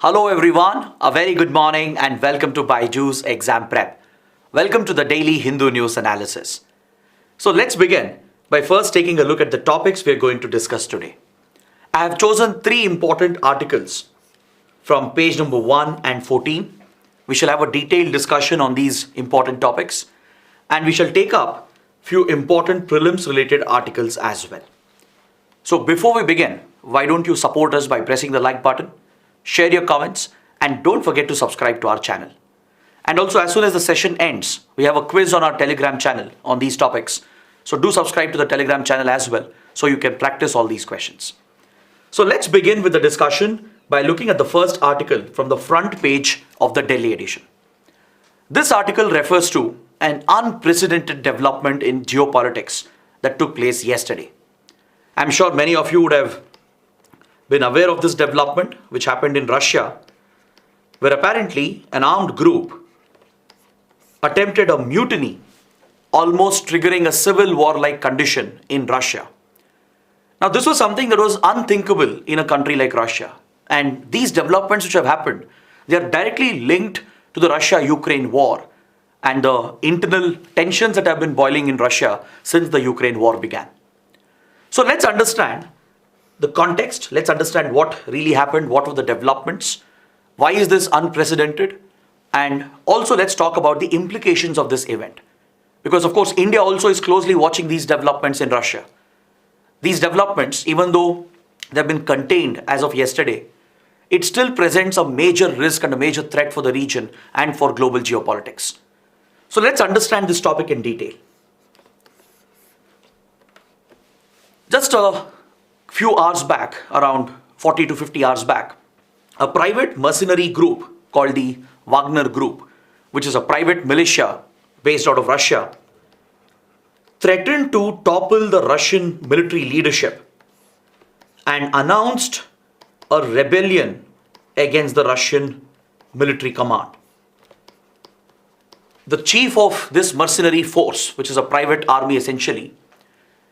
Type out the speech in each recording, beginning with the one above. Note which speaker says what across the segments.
Speaker 1: Hello everyone, a very good morning and welcome to BYJU'S Exam Prep. Welcome to the daily Hindu News Analysis. So let's begin by first taking a look at the topics we are going to discuss today. I have chosen three important articles from page number 1 and 14. We shall have a detailed discussion on these important topics and we shall take up few important prelims related articles as well. So before we begin, why don't you support us by pressing the like button? Share your comments and don't forget to subscribe to our channel. And also as soon as the session ends, we have a quiz on our Telegram channel on these topics. So do subscribe to the Telegram channel as well so you can practice all these questions. So let's begin with the discussion by looking at the first article from the front page of the Delhi edition. This article refers to an unprecedented development in geopolitics that took place yesterday. I'm sure many of you would have been aware of this development which happened in Russia, where apparently an armed group attempted a mutiny, almost triggering a civil war-like condition in Russia. Now this was something that was unthinkable in a country like Russia, and these developments which have happened, they are directly linked to the Russia-Ukraine war and the internal tensions that have been boiling in Russia since the Ukraine war began. So let's understand the context, let's understand what really happened, what were the developments, why is this unprecedented, and also let's talk about the implications of this event. Because of course India also is closely watching these developments in Russia. These developments, even though they have been contained as of yesterday, it still presents a major risk and a major threat for the region and for global geopolitics. So let's understand this topic in detail. Just a few hours back, around 40 to 50 hours back, a private mercenary group called the Wagner Group, which is a private militia based out of Russia, threatened to topple the Russian military leadership and announced a rebellion against the Russian military command. The chief of this mercenary force, which is a private army essentially,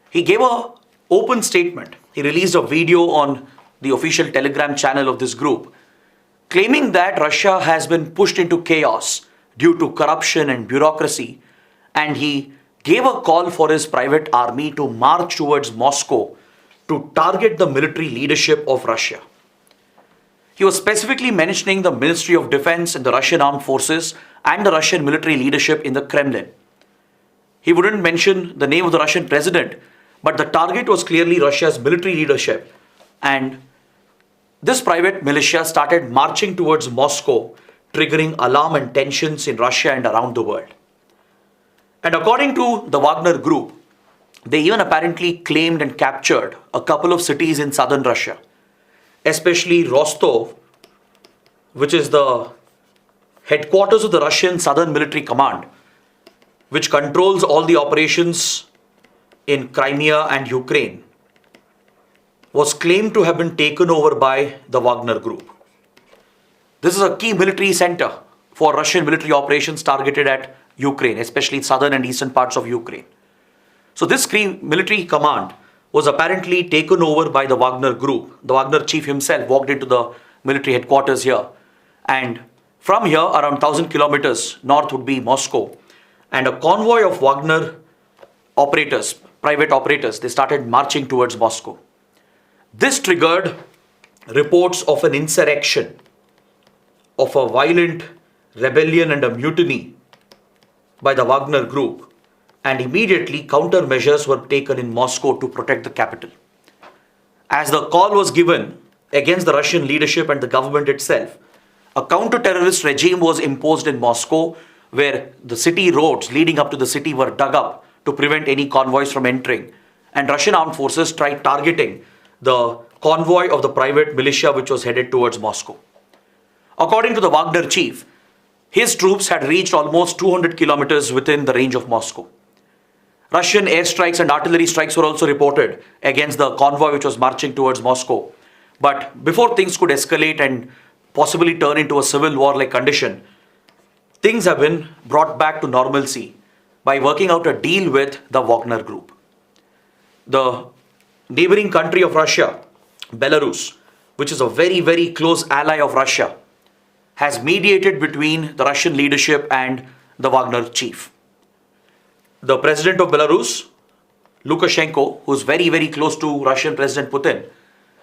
Speaker 1: he gave an open statement. He released a video on the official Telegram channel of this group, claiming that Russia has been pushed into chaos due to corruption and bureaucracy, and he gave a call for his private army to march towards Moscow to target the military leadership of Russia. He was specifically mentioning the Ministry of Defense and the Russian Armed Forces and the Russian military leadership in the Kremlin. He wouldn't mention the name of the Russian president, but the target was clearly Russia's military leadership, and this private militia started marching towards Moscow, triggering alarm and tensions in Russia and around the world. And according to the Wagner Group, they even apparently claimed and captured a couple of cities in southern Russia, especially Rostov, which is the headquarters of the Russian Southern Military Command, which controls all the operations in Crimea and Ukraine, was claimed to have been taken over by the Wagner Group. This is a key military center for Russian military operations targeted at Ukraine, especially southern and eastern parts of Ukraine. So this military command was apparently taken over by the Wagner Group. The Wagner chief himself walked into the military headquarters here, and from here around 1,000 kilometers north would be Moscow, and a convoy of Wagner operators, private operators, they started marching towards Moscow. This triggered reports of an insurrection, of a violent rebellion and a mutiny by the Wagner Group, and immediately countermeasures were taken in Moscow to protect the capital. As the call was given against the Russian leadership and the government itself, a counter-terrorist regime was imposed in Moscow, where the city roads leading up to the city were dug up to prevent any convoys from entering, and Russian armed forces tried targeting the convoy of the private militia which was headed towards Moscow. According to the Wagner chief, his troops had reached almost 200 kilometers within the range of Moscow. Russian airstrikes and artillery strikes were also reported against the convoy which was marching towards Moscow. But before things could escalate and possibly turn into a civil war-like condition, things have been brought back to normalcy by working out a deal with the Wagner Group. The neighboring country of Russia, Belarus, which is a very, very close ally of Russia, has mediated between the Russian leadership and the Wagner chief. The president of Belarus, Lukashenko, who is very, very close to Russian President Putin,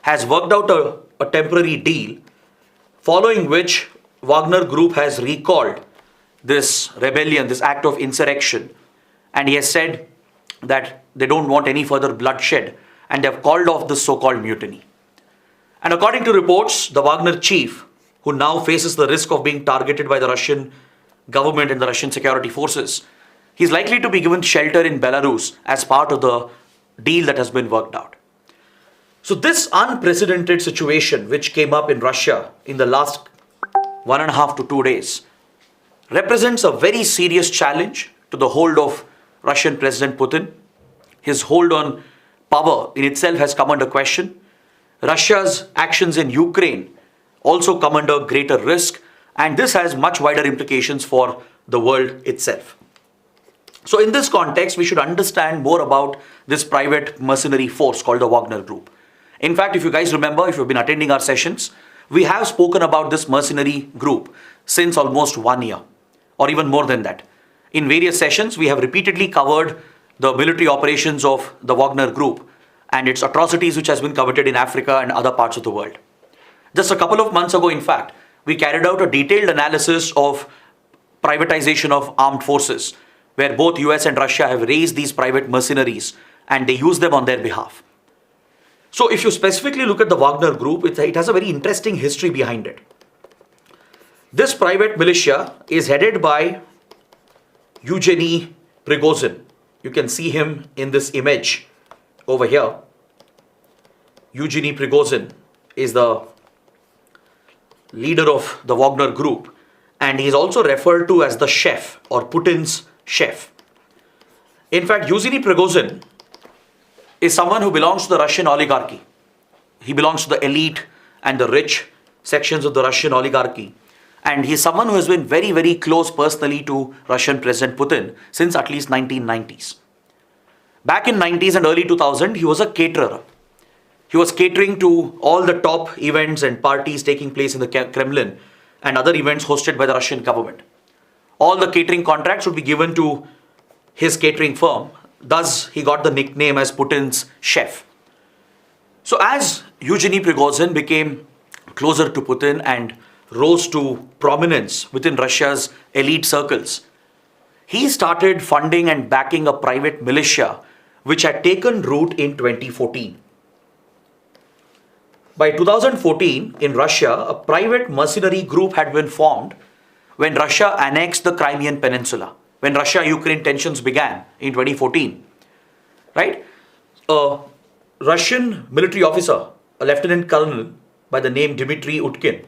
Speaker 1: has worked out a temporary deal, following which Wagner Group has recalled this rebellion, this act of insurrection, and he has said that they don't want any further bloodshed, and they have called off this so-called mutiny. And according to reports, the Wagner chief, who now faces the risk of being targeted by the Russian government and the Russian security forces, he's likely to be given shelter in Belarus as part of the deal that has been worked out. So this unprecedented situation which came up in Russia in the last 1.5 to 2 days represents a very serious challenge to the hold of Russian President Putin. His hold on power in itself has come under question. Russia's actions in Ukraine also come under greater risk, and this has much wider implications for the world itself. So in this context, we should understand more about this private mercenary force called the Wagner Group. In fact, if you guys remember, if you've been attending our sessions, we have spoken about this mercenary group since almost 1 year, or even more than that. In various sessions, we have repeatedly covered the military operations of the Wagner Group and its atrocities which has been committed in Africa and other parts of the world. Just a couple of months ago, in fact, we carried out a detailed analysis of privatization of armed forces, where both US and Russia have raised these private mercenaries and they use them on their behalf. So if you specifically look at the Wagner Group, it has a very interesting history behind it. This private militia is headed by Yevgeny Prigozhin. You can see him in this image over here. Yevgeny Prigozhin is the leader of the Wagner Group, and he is also referred to as the chef or Putin's chef. In fact, Yevgeny Prigozhin is someone who belongs to the Russian oligarchy. He belongs to the elite and the rich sections of the Russian oligarchy. And he is someone who has been very, very close personally to Russian President Putin since at least 1990s. Back in 90s and early 2000, he was a caterer. He was catering to all the top events and parties taking place in the Kremlin and other events hosted by the Russian government. All the catering contracts would be given to his catering firm. Thus, he got the nickname as Putin's chef. So as Yevgeny Prigozhin became closer to Putin and rose to prominence within Russia's elite circles, he started funding and backing a private militia which had taken root in 2014. By 2014, in Russia, a private mercenary group had been formed when Russia annexed the Crimean Peninsula, when Russia-Ukraine tensions began in 2014, right? A Russian military officer, a lieutenant colonel by the name Dmitry Utkin,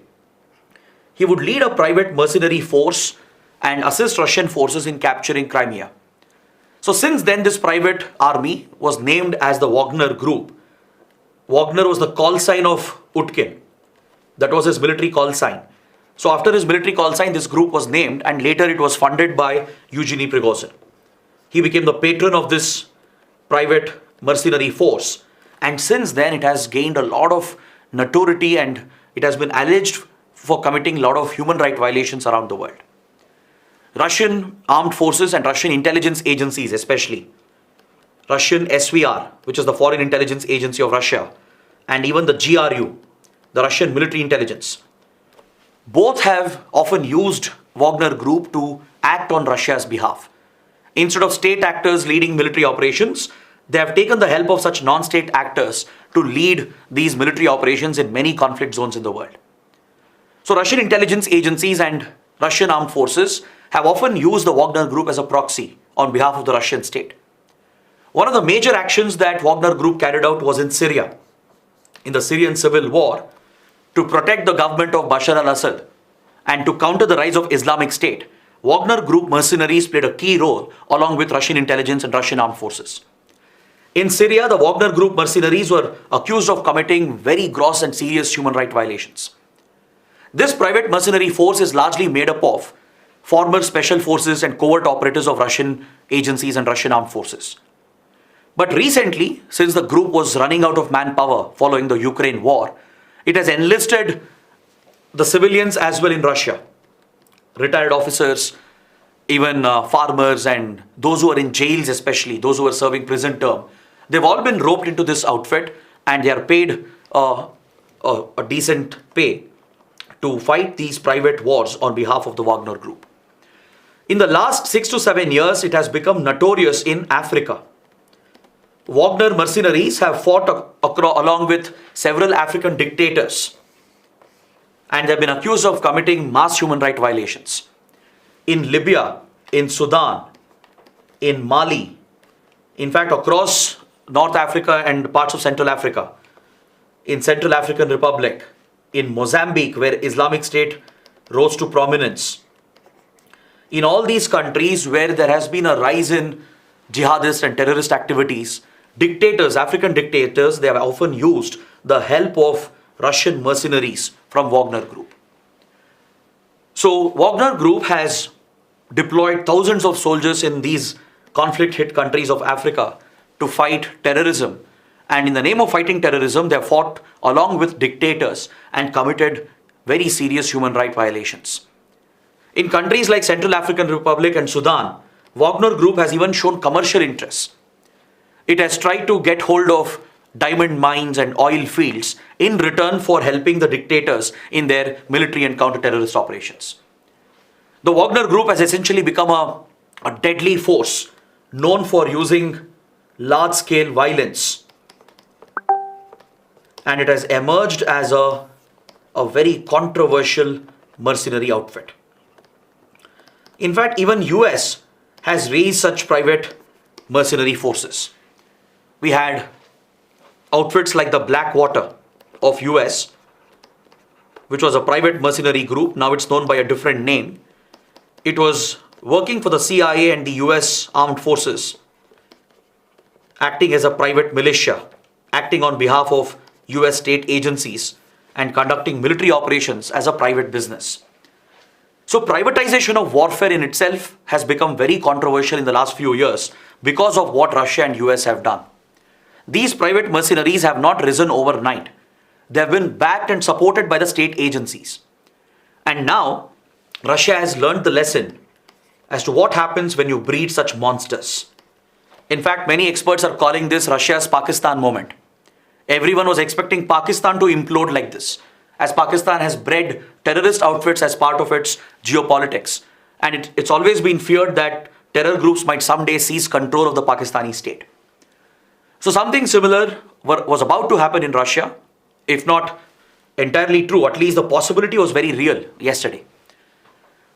Speaker 1: he would lead a private mercenary force and assist Russian forces in capturing Crimea. So since then, this private army was named as the Wagner Group. Wagner was the call sign of Utkin. That was his military call sign. So after his military call sign, this group was named, and later it was funded by Yevgeny Prigozhin. He became the patron of this private mercenary force. And since then, it has gained a lot of notoriety and it has been alleged for committing a lot of human rights violations around the world. Russian armed forces and Russian intelligence agencies, especially Russian SVR, which is the Foreign Intelligence Agency of Russia, and even the GRU, the Russian military intelligence, both have often used Wagner Group to act on Russia's behalf. Instead of state actors leading military operations, they have taken the help of such non-state actors to lead these military operations in many conflict zones in the world. So Russian intelligence agencies and Russian armed forces have often used the Wagner Group as a proxy on behalf of the Russian state. One of the major actions that Wagner Group carried out was in Syria, in the Syrian civil war, to protect the government of Bashar al-Assad and to counter the rise of Islamic State. Wagner Group mercenaries played a key role along with Russian intelligence and Russian armed forces. In Syria, the Wagner Group mercenaries were accused of committing very gross and serious human rights violations. This private mercenary force is largely made up of former special forces and covert operatives of Russian agencies and Russian armed forces. But recently, since the group was running out of manpower following the Ukraine war, it has enlisted the civilians as well in Russia. retired officers, even farmers and those who are in jails, especially those who are serving prison term. They've all been roped into this outfit and they are paid a decent pay to fight these private wars on behalf of the Wagner Group. In the last 6 to 7 years, it has become notorious in Africa. Wagner mercenaries have fought along with several African dictators and they've been accused of committing mass human rights violations. In Libya, in Sudan, in Mali, in fact across North Africa and parts of Central Africa, in Central African Republic, in Mozambique where Islamic State rose to prominence. In all these countries where there has been a rise in jihadist and terrorist activities, dictators, African dictators, they have often used the help of Russian mercenaries from Wagner Group. So Wagner Group has deployed thousands of soldiers in these conflict-hit countries of Africa to fight terrorism. And in the name of fighting terrorism, they have fought along with dictators and committed very serious human rights violations. In countries like Central African Republic and Sudan, Wagner Group has even shown commercial interests. It has tried to get hold of diamond mines and oil fields in return for helping the dictators in their military and counter-terrorist operations. The Wagner Group has essentially become a deadly force known for using large-scale violence, and it has emerged as a very controversial mercenary outfit. In fact, even US has raised such private mercenary forces. We had outfits like the Blackwater of US, which was a private mercenary group. Now it's known by a different name. It was working for the CIA and the US armed forces, acting as a private militia, acting on behalf of US state agencies and conducting military operations as a private business. So privatization of warfare in itself has become very controversial in the last few years because of what Russia and US have done. These private mercenaries have not risen overnight. They have been backed and supported by the state agencies. And now Russia has learned the lesson as to what happens when you breed such monsters. In fact, many experts are calling this Russia's Pakistan moment. Everyone was expecting Pakistan to implode like this, as Pakistan has bred terrorist outfits as part of its geopolitics. And it's always been feared that terror groups might someday seize control of the Pakistani state. So something similar was about to happen in Russia, if not entirely true, at least the possibility was very real yesterday.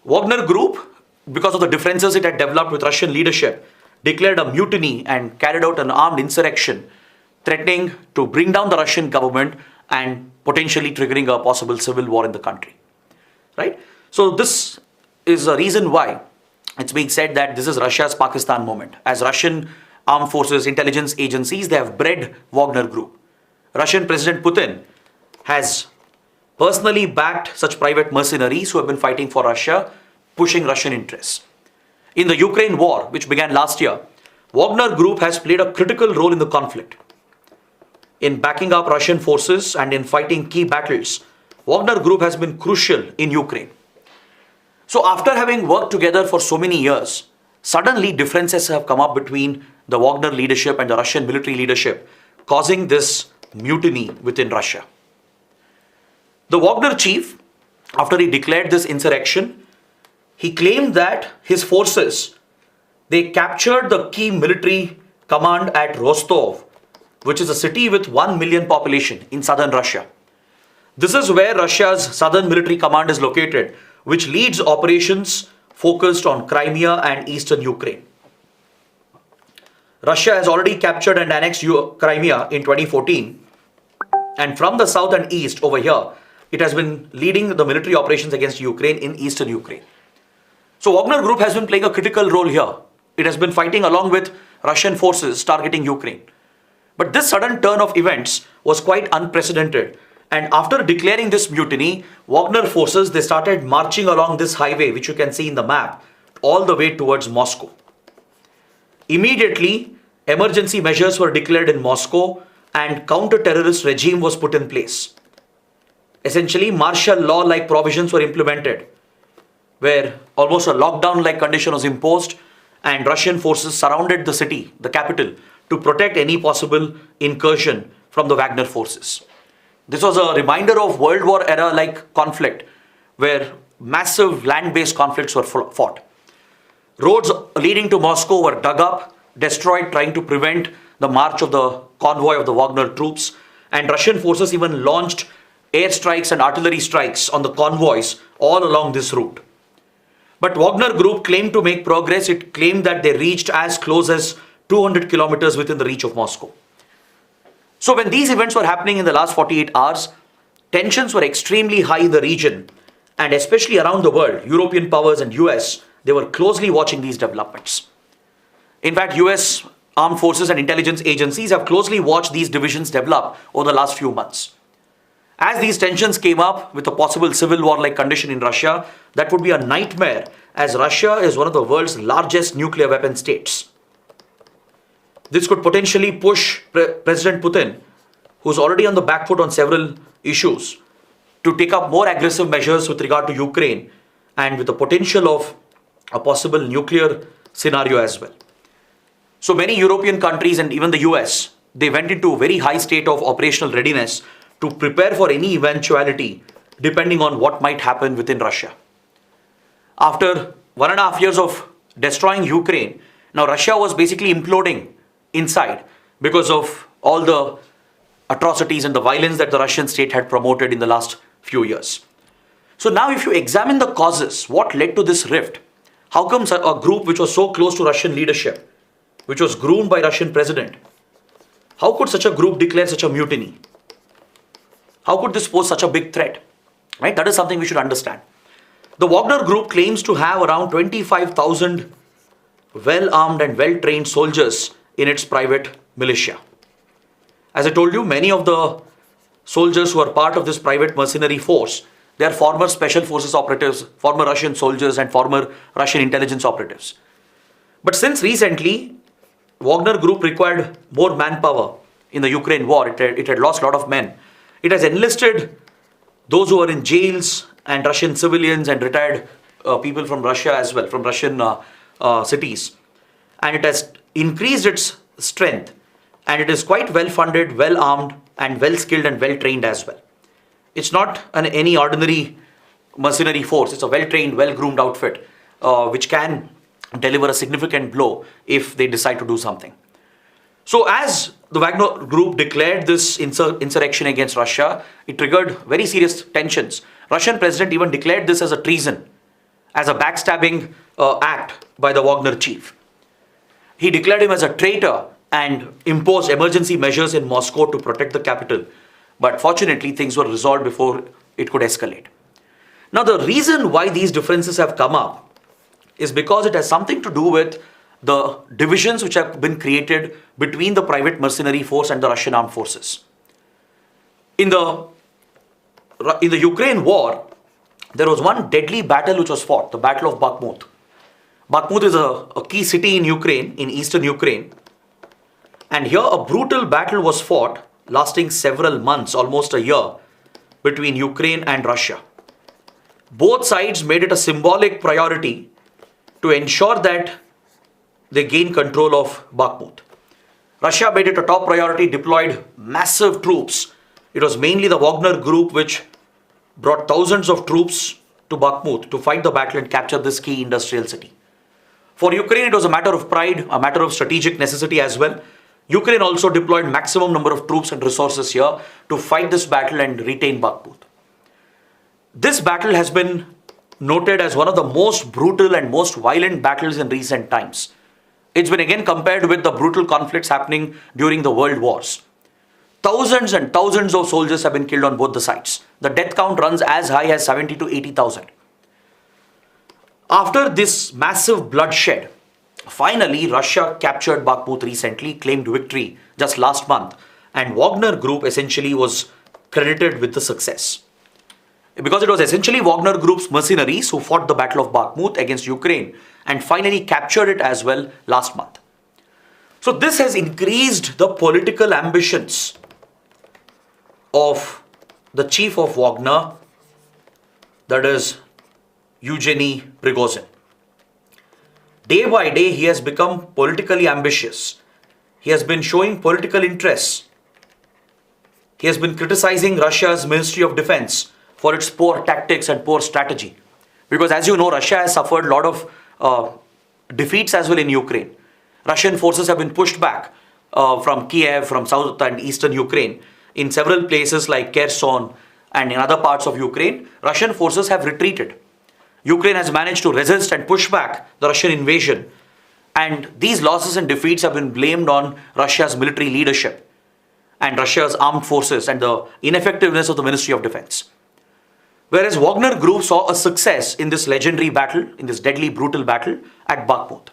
Speaker 1: Wagner Group, because of the differences it had developed with Russian leadership, declared a mutiny and carried out an armed insurrection, threatening to bring down the Russian government and potentially triggering a possible civil war in the country. Right? So this is a reason why it's being said that this is Russia's Pakistan moment. As Russian armed forces, intelligence agencies, they have bred Wagner Group. Russian President Putin has personally backed such private mercenaries who have been fighting for Russia, pushing Russian interests. In the Ukraine war, which began last year, Wagner Group has played a critical role in the conflict. In backing up Russian forces and in fighting key battles, Wagner Group has been crucial in Ukraine. So after having worked together for so many years, suddenly differences have come up between the Wagner leadership and the Russian military leadership, causing this mutiny within Russia. The Wagner chief, after he declared this insurrection, he claimed that his forces, they captured the key military command at Rostov, which is a city with 1 million population in southern Russia. This is where Russia's southern military command is located, which leads operations focused on Crimea and eastern Ukraine. Russia has already captured and annexed Crimea in 2014, and from the south and east over here, it has been leading the military operations against Ukraine in eastern Ukraine. So Wagner Group has been playing a critical role here. It has been fighting along with Russian forces targeting Ukraine. But this sudden turn of events was quite unprecedented. And after declaring this mutiny, Wagner forces, they started marching along this highway, which you can see in the map, all the way towards Moscow. Immediately, emergency measures were declared in Moscow and counter-terrorist regime was put in place. Essentially, martial law-like provisions were implemented, where almost a lockdown-like condition was imposed and Russian forces surrounded the city, the capital, to protect any possible incursion from the Wagner forces. This was a reminder of World War era-like conflict where massive land-based conflicts were fought. Roads leading to Moscow were dug up, destroyed, trying to prevent the march of the convoy of the Wagner troops, and Russian forces even launched airstrikes and artillery strikes on the convoys all along this route. But Wagner Group claimed to make progress. It claimed that they reached as close as 200 kilometers within the reach of Moscow. So when these events were happening in the last 48 hours, tensions were extremely high in the region, and especially around the world. European powers and US, they were closely watching these developments. In fact, US armed forces and intelligence agencies have closely watched these divisions develop over the last few months. As these tensions came up with a possible civil war-like condition in Russia, that would be a nightmare, as Russia is one of the world's largest nuclear weapon states. This could potentially push President Putin, who's already on the back foot on several issues, to take up more aggressive measures with regard to Ukraine and with the potential of a possible nuclear scenario as well. So many European countries and even the US, they went into a very high state of operational readiness to prepare for any eventuality depending on what might happen within Russia. After 1.5 years of destroying Ukraine, now Russia was basically imploding inside because of all the atrocities and the violence that the Russian state had promoted in the last few years. So now if you examine the causes, what led to this rift? How come a group which was so close to Russian leadership, which was groomed by Russian president, how could such a group declare such a mutiny? How could this pose such a big threat? Right? That is something we should understand. The Wagner Group claims to have around 25,000 well-armed and well-trained soldiers in its private militia. As I told you, many of the soldiers who are part of this private mercenary force, they are former special forces operatives, former Russian soldiers and former Russian intelligence operatives. But since recently, Wagner Group required more manpower in the Ukraine war. It had lost a lot of men. It has enlisted those who are in jails and Russian civilians and retired people from Russia as well, from Russian cities. And it has increased its strength, and it is quite well funded, well armed and well skilled and well trained as well. It's not any ordinary mercenary force. It's a well trained, well groomed outfit which can deliver a significant blow if they decide to do something. So as the Wagner Group declared this insurrection against Russia, it triggered very serious tensions. Russian president even declared this as a treason, as a backstabbing act by the Wagner chief. He declared him as a traitor and imposed emergency measures in Moscow to protect the capital. But fortunately, things were resolved before it could escalate. Now, the reason why these differences have come up is because it has something to do with the divisions which have been created between the private mercenary force and the Russian armed forces. In the Ukraine war, there was one deadly battle which was fought, the Battle of Bakhmut. Bakhmut is a key city in Ukraine, in eastern Ukraine. And here a brutal battle was fought, lasting several months, almost a year, between Ukraine and Russia. Both sides made it a symbolic priority to ensure that they gain control of Bakhmut. Russia made it a top priority, deployed massive troops. It was mainly the Wagner Group which brought thousands of troops to Bakhmut to fight the battle and capture this key industrial city. For Ukraine, it was a matter of pride, a matter of strategic necessity as well. Ukraine also deployed maximum number of troops and resources here to fight this battle and retain Bakhmut. This battle has been noted as one of the most brutal and most violent battles in recent times. It's been again compared with the brutal conflicts happening during the world wars. Thousands and thousands of soldiers have been killed on both the sides. The death count runs as high as 70 to 80,000. After this massive bloodshed, finally Russia captured Bakhmut recently, claimed victory just last month, and Wagner Group essentially was credited with the success. Because it was essentially Wagner Group's mercenaries who fought the Battle of Bakhmut against Ukraine and finally captured it as well last month. So this has increased the political ambitions of the chief of Wagner, that is Yevgeny Prigozhin. Day by day, he has become politically ambitious. He has been showing political interests. He has been criticizing Russia's Ministry of Defense for its poor tactics and poor strategy. Because as you know, Russia has suffered a lot of defeats as well in Ukraine. Russian forces have been pushed back from Kiev, from south and eastern Ukraine. In several places like Kherson and in other parts of Ukraine, Russian forces have retreated. Ukraine has managed to resist and push back the Russian invasion. And these losses and defeats have been blamed on Russia's military leadership and Russia's armed forces and the ineffectiveness of the Ministry of Defense. Whereas Wagner Group saw a success in this legendary battle, in this deadly, brutal battle at Bakhmut.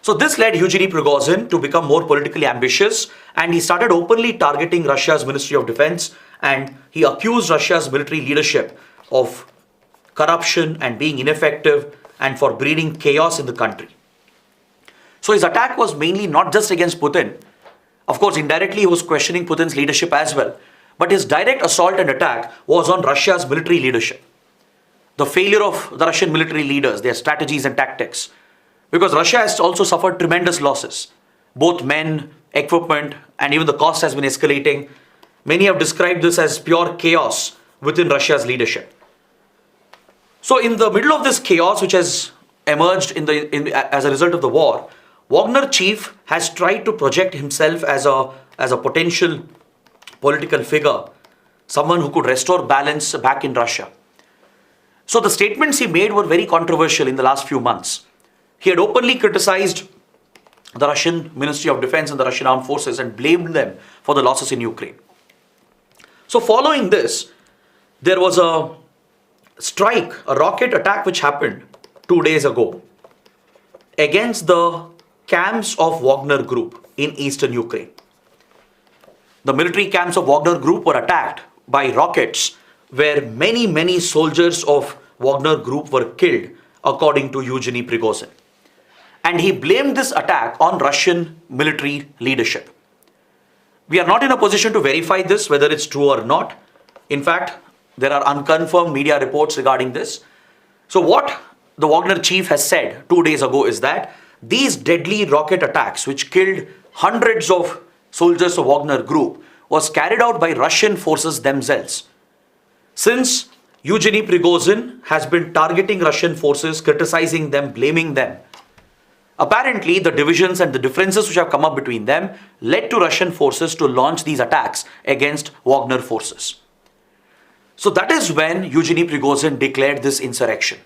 Speaker 1: So this led Yevgeny Prigozhin to become more politically ambitious, and he started openly targeting Russia's Ministry of Defense, and he accused Russia's military leadership of corruption and being ineffective and for breeding chaos in the country. So his attack was mainly not just against Putin. Of course, indirectly he was questioning Putin's leadership as well. But his direct assault and attack was on Russia's military leadership. The failure of the Russian military leaders, their strategies and tactics. Because Russia has also suffered tremendous losses. Both men, equipment, and even the cost has been escalating. Many have described this as pure chaos within Russia's leadership. So in the middle of this chaos which has emerged as a result of the war, Wagner chief has tried to project himself as a potential political figure, someone who could restore balance back in Russia. So the statements he made were very controversial in the last few months. He had openly criticized the Russian Ministry of Defense and the Russian armed forces and blamed them for the losses in Ukraine. So following this, there was a strike, a rocket attack which happened 2 days ago against the camps of Wagner Group in eastern Ukraine. The military camps of Wagner Group were attacked by rockets where many soldiers of Wagner Group were killed, according to Yevgeny Prigozhin. And he blamed this attack on Russian military leadership. We are not in a position to verify this, whether it's true or not. In fact, there are unconfirmed media reports regarding this. So what the Wagner chief has said 2 days ago is that these deadly rocket attacks, which killed hundreds of soldiers of Wagner Group, was carried out by Russian forces themselves. Since Yevgeny Prigozhin has been targeting Russian forces, criticizing them, blaming them, apparently the divisions and the differences which have come up between them led to Russian forces to launch these attacks against Wagner forces. So that is when Yevgeny Prigozhin declared this insurrection.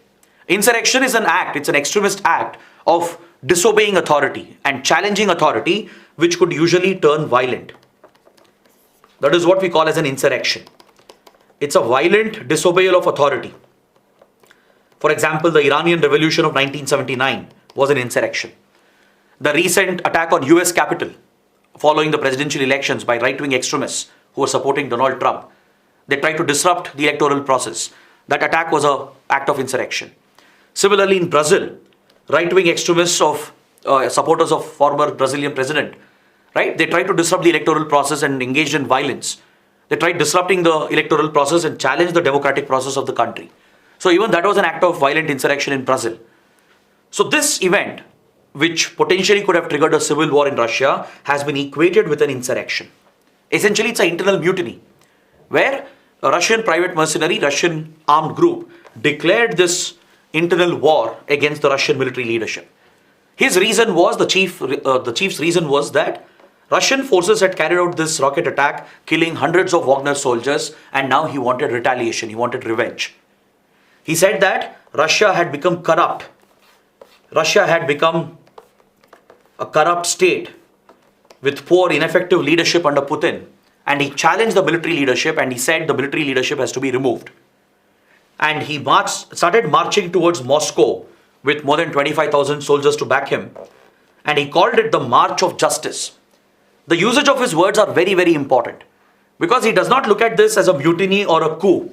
Speaker 1: Insurrection is an act, it's an extremist act of disobeying authority and challenging authority, which could usually turn violent. That is what we call as an insurrection. It's a violent disobeyal of authority. For example, the Iranian Revolution of 1979 was an insurrection. The recent attack on US Capitol following the presidential elections by right-wing extremists who were supporting Donald Trump. They tried to disrupt the electoral process. That attack was an act of insurrection. Similarly, in Brazil, right-wing extremists of supporters of former Brazilian president, right? They tried to disrupt the electoral process and engaged in violence. They tried disrupting the electoral process and challenged the democratic process of the country. So even that was an act of violent insurrection in Brazil. So this event, which potentially could have triggered a civil war in Russia, has been equated with an insurrection. Essentially, it's an internal mutiny, where a Russian private mercenary, Russian armed group declared this internal war against the Russian military leadership. His reason was, the chief's reason was that Russian forces had carried out this rocket attack, killing hundreds of Wagner soldiers, and now he wanted retaliation, he wanted revenge. He said that Russia had become corrupt. Russia had become a corrupt state with poor, ineffective leadership under Putin. And he challenged the military leadership and he said the military leadership has to be removed. And he started marching towards Moscow with more than 25,000 soldiers to back him. And he called it the March of Justice. The usage of his words are very important, because he does not look at this as a mutiny or a coup.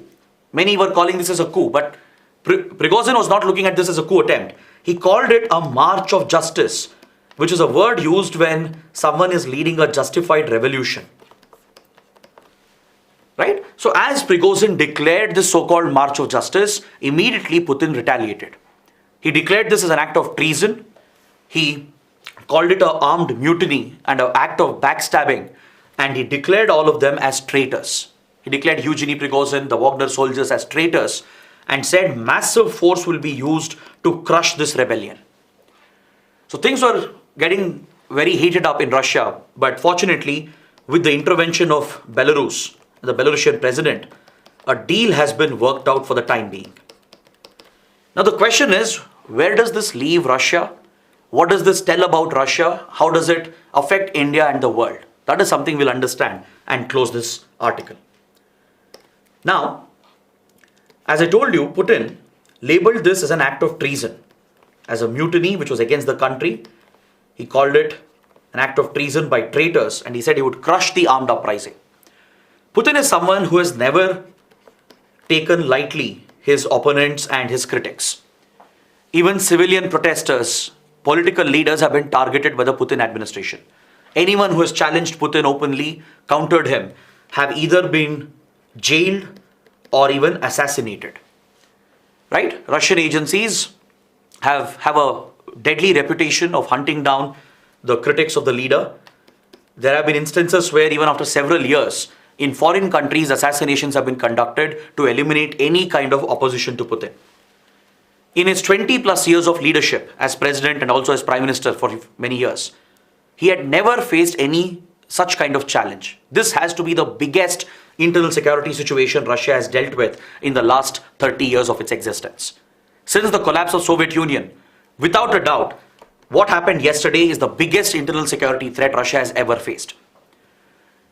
Speaker 1: Many were calling this as a coup, but Prigozhin was not looking at this as a coup attempt. He called it a March of Justice, which is a word used when someone is leading a justified revolution. right? So as Prigozhin declared this so-called March of Justice, immediately Putin retaliated. He declared this as an act of treason. He called it an armed mutiny and an act of backstabbing, and he declared all of them as traitors. He declared Eugeny Prigozhin, the Wagner soldiers, as traitors and said massive force will be used to crush this rebellion. So things were getting very heated up in Russia, but fortunately, with the intervention of Belarus, the Belarusian president, a deal has been worked out for the time being. Now the question is, where does this leave Russia? What does this tell about Russia? How does it affect India and the world? That is something we'll understand and close this article. Now, as I told you, Putin labeled this as an act of treason, as a mutiny which was against the country. He called it an act of treason by traitors, and he said he would crush the armed uprising. Putin is someone who has never taken lightly his opponents and his critics. Even civilian protesters, political leaders have been targeted by the Putin administration. Anyone who has challenged Putin openly, countered him, have either been jailed or even assassinated. Right? Russian agencies have a deadly reputation of hunting down the critics of the leader. There have been instances where even after several years, in foreign countries, assassinations have been conducted to eliminate any kind of opposition to Putin. In his 20 plus years of leadership as president and also as prime minister for many years, he had never faced any such kind of challenge. This has to be the biggest internal security situation Russia has dealt with in the last 30 years of its existence. Since the collapse of Soviet Union, without a doubt, what happened yesterday is the biggest internal security threat Russia has ever faced.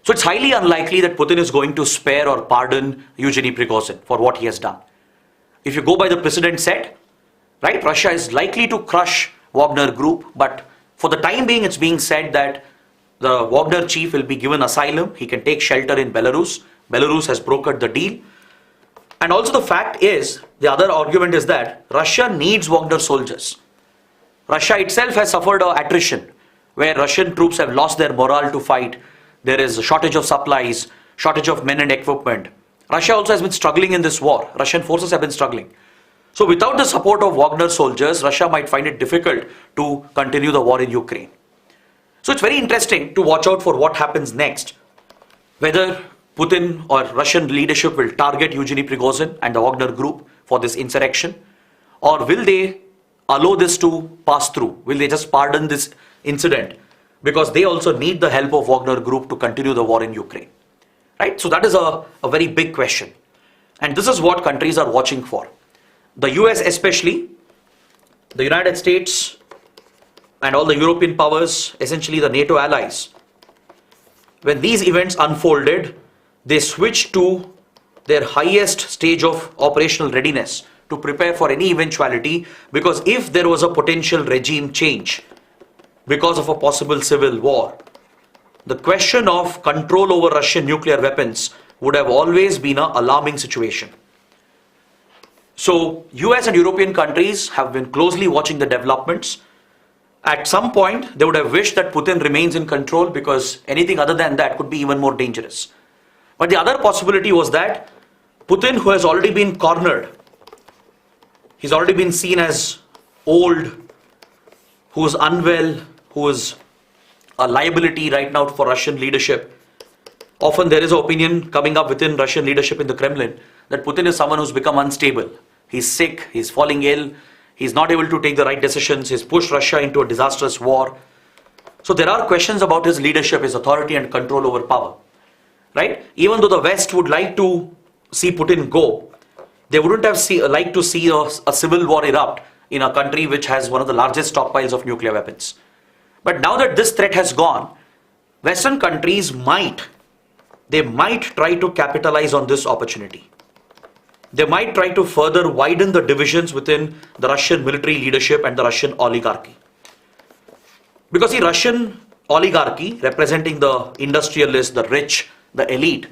Speaker 1: So it's highly unlikely that Putin is going to spare or pardon Eugeny Prigozhin for what he has done. If you go by the precedent set, right, Russia is likely to crush Wagner Group, but for the time being, it's being said that the Wagner chief will be given asylum. He can take shelter in Belarus. Belarus has brokered the deal. And also the fact is, the other argument is that Russia needs Wagner soldiers. Russia itself has suffered an attrition where Russian troops have lost their morale to fight. There is a shortage of supplies, shortage of men and equipment. Russia also has been struggling in this war. Russian forces have been struggling. So without the support of Wagner soldiers, Russia might find it difficult to continue the war in Ukraine. So it's very interesting to watch out for what happens next. Whether Putin or Russian leadership will target Eugeny Prigozhin and the Wagner Group for this insurrection, or will they allow this to pass through? Will they just pardon this incident? Because they also need the help of Wagner Group to continue the war in Ukraine. Right? So that is a very big question. And this is what countries are watching for. The US especially, the United States and all the European powers, essentially the NATO allies, when these events unfolded, they switched to their highest stage of operational readiness to prepare for any eventuality, because if there was a potential regime change because of a possible civil war, the question of control over Russian nuclear weapons would have always been an alarming situation. So US and European countries have been closely watching the developments. At some point, they would have wished that Putin remains in control, because anything other than that could be even more dangerous. But the other possibility was that Putin, who has already been cornered, he's already been seen as old, who is unwell, who is a liability right now for Russian leadership. Often there is an opinion coming up within Russian leadership in the Kremlin that Putin is someone who's become unstable. He's sick, he's falling ill, he's not able to take the right decisions, he's pushed Russia into a disastrous war. So there are questions about his leadership, his authority and control over power. Right? Even though the West would like to see Putin go, they wouldn't have liked to see a civil war erupt in a country which has one of the largest stockpiles of nuclear weapons. But now that this threat has gone, Western countries might try to capitalize on this opportunity. They might try to further widen the divisions within the Russian military leadership and the Russian oligarchy. Because the Russian oligarchy, representing the industrialists, the rich, the elite,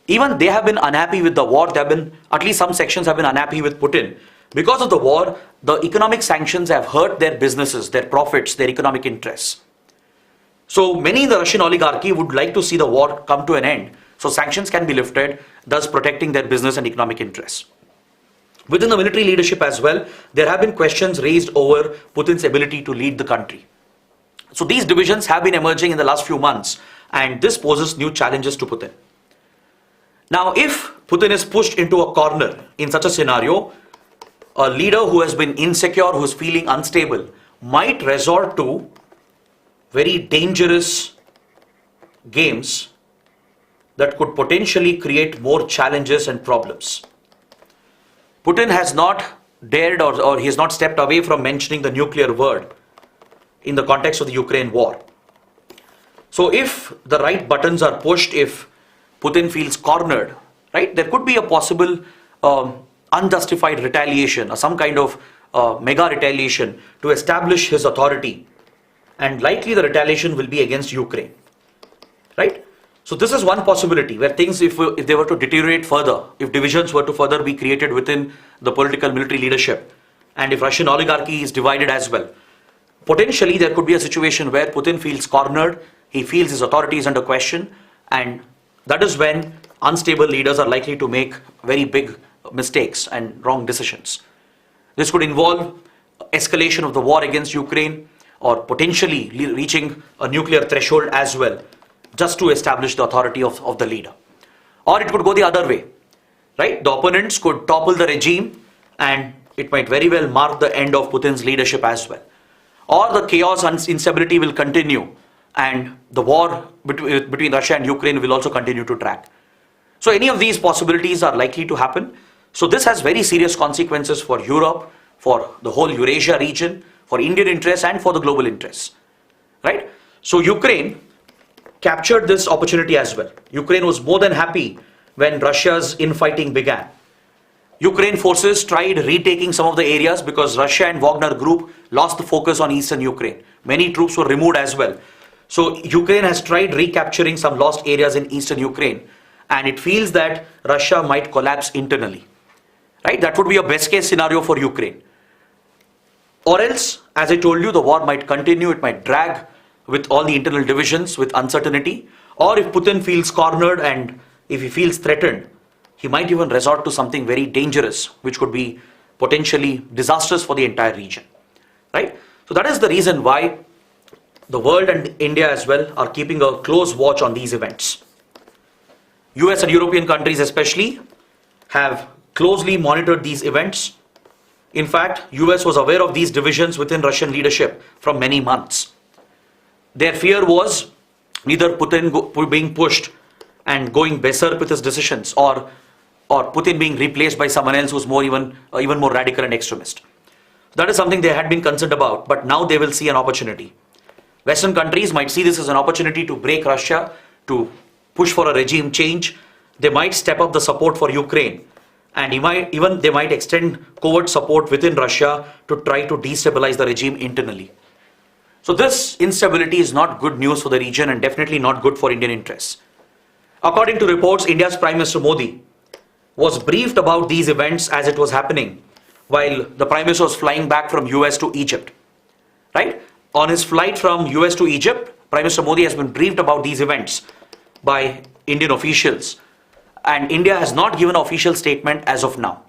Speaker 1: even they have been unhappy with the war. They have been, at least some sections have been unhappy with Putin. Because of the war, the economic sanctions have hurt their businesses, their profits, their economic interests. So many in the Russian oligarchy would like to see the war come to an end So sanctions can be lifted, thus protecting their business and economic interests. Within the military leadership as well, there have been questions raised over Putin's ability to lead the country. So these divisions have been emerging in the last few months, and this poses new challenges to Putin. Now, if Putin is pushed into a corner in such a scenario, a leader who has been insecure, who is feeling unstable, might resort to very dangerous games that could potentially create more challenges and problems. Putin has not dared or he has not stepped away from mentioning the nuclear word in the context of the Ukraine war. So if the right buttons are pushed, if Putin feels cornered, right, there could be a possible unjustified retaliation or some kind of mega retaliation to establish his authority, and likely the retaliation will be against Ukraine, right? So this is one possibility where things, if they were to deteriorate further, if divisions were to further be created within the political military leadership, and if Russian oligarchy is divided as well, potentially there could be a situation where Putin feels cornered, he feels his authority is under question, and that is when unstable leaders are likely to make very big mistakes and wrong decisions. This could involve escalation of the war against Ukraine, or potentially reaching a nuclear threshold as well, just to establish the authority of the leader. Or it could go the other way, right? The opponents could topple the regime, and it might very well mark the end of Putin's leadership as well. Or the chaos and instability will continue, and the war between Russia and Ukraine will also continue to drag. So any of these possibilities are likely to happen. So this has very serious consequences for Europe, for the whole Eurasia region, for Indian interests and for the global interests, right? So Ukraine captured this opportunity as well. Ukraine was more than happy when Russia's infighting began. Ukraine forces tried retaking some of the areas because Russia and Wagner Group lost the focus on eastern Ukraine. Many troops were removed as well. So Ukraine has tried recapturing some lost areas in eastern Ukraine, and it feels that Russia might collapse internally, right? That would be a best case scenario for Ukraine. Or else, as I told you, the war might continue, it might drag with all the internal divisions, with uncertainty. Or if Putin feels cornered and if he feels threatened, he might even resort to something very dangerous, which could be potentially disastrous for the entire region, right? So that is the reason why the world and India as well are keeping a close watch on these events. US and European countries especially have closely monitored these events. In fact, US was aware of these divisions within Russian leadership from many months. Their fear was neither Putin being pushed and going berserk with his decisions, or Putin being replaced by someone else who's even more radical and extremist. That is something they had been concerned about, but now they will see an opportunity. Western countries might see this as an opportunity to break Russia, to push for a regime change. They might step up the support for Ukraine, and they might extend covert support within Russia to try to destabilize the regime internally. So this instability is not good news for the region and definitely not good for Indian interests. According to reports, India's Prime Minister Modi was briefed about these events as it was happening while the Prime Minister was flying back from US to Egypt, right? On his flight from US to Egypt, Prime Minister Modi has been briefed about these events by Indian officials, and India has not given an official statement as of now,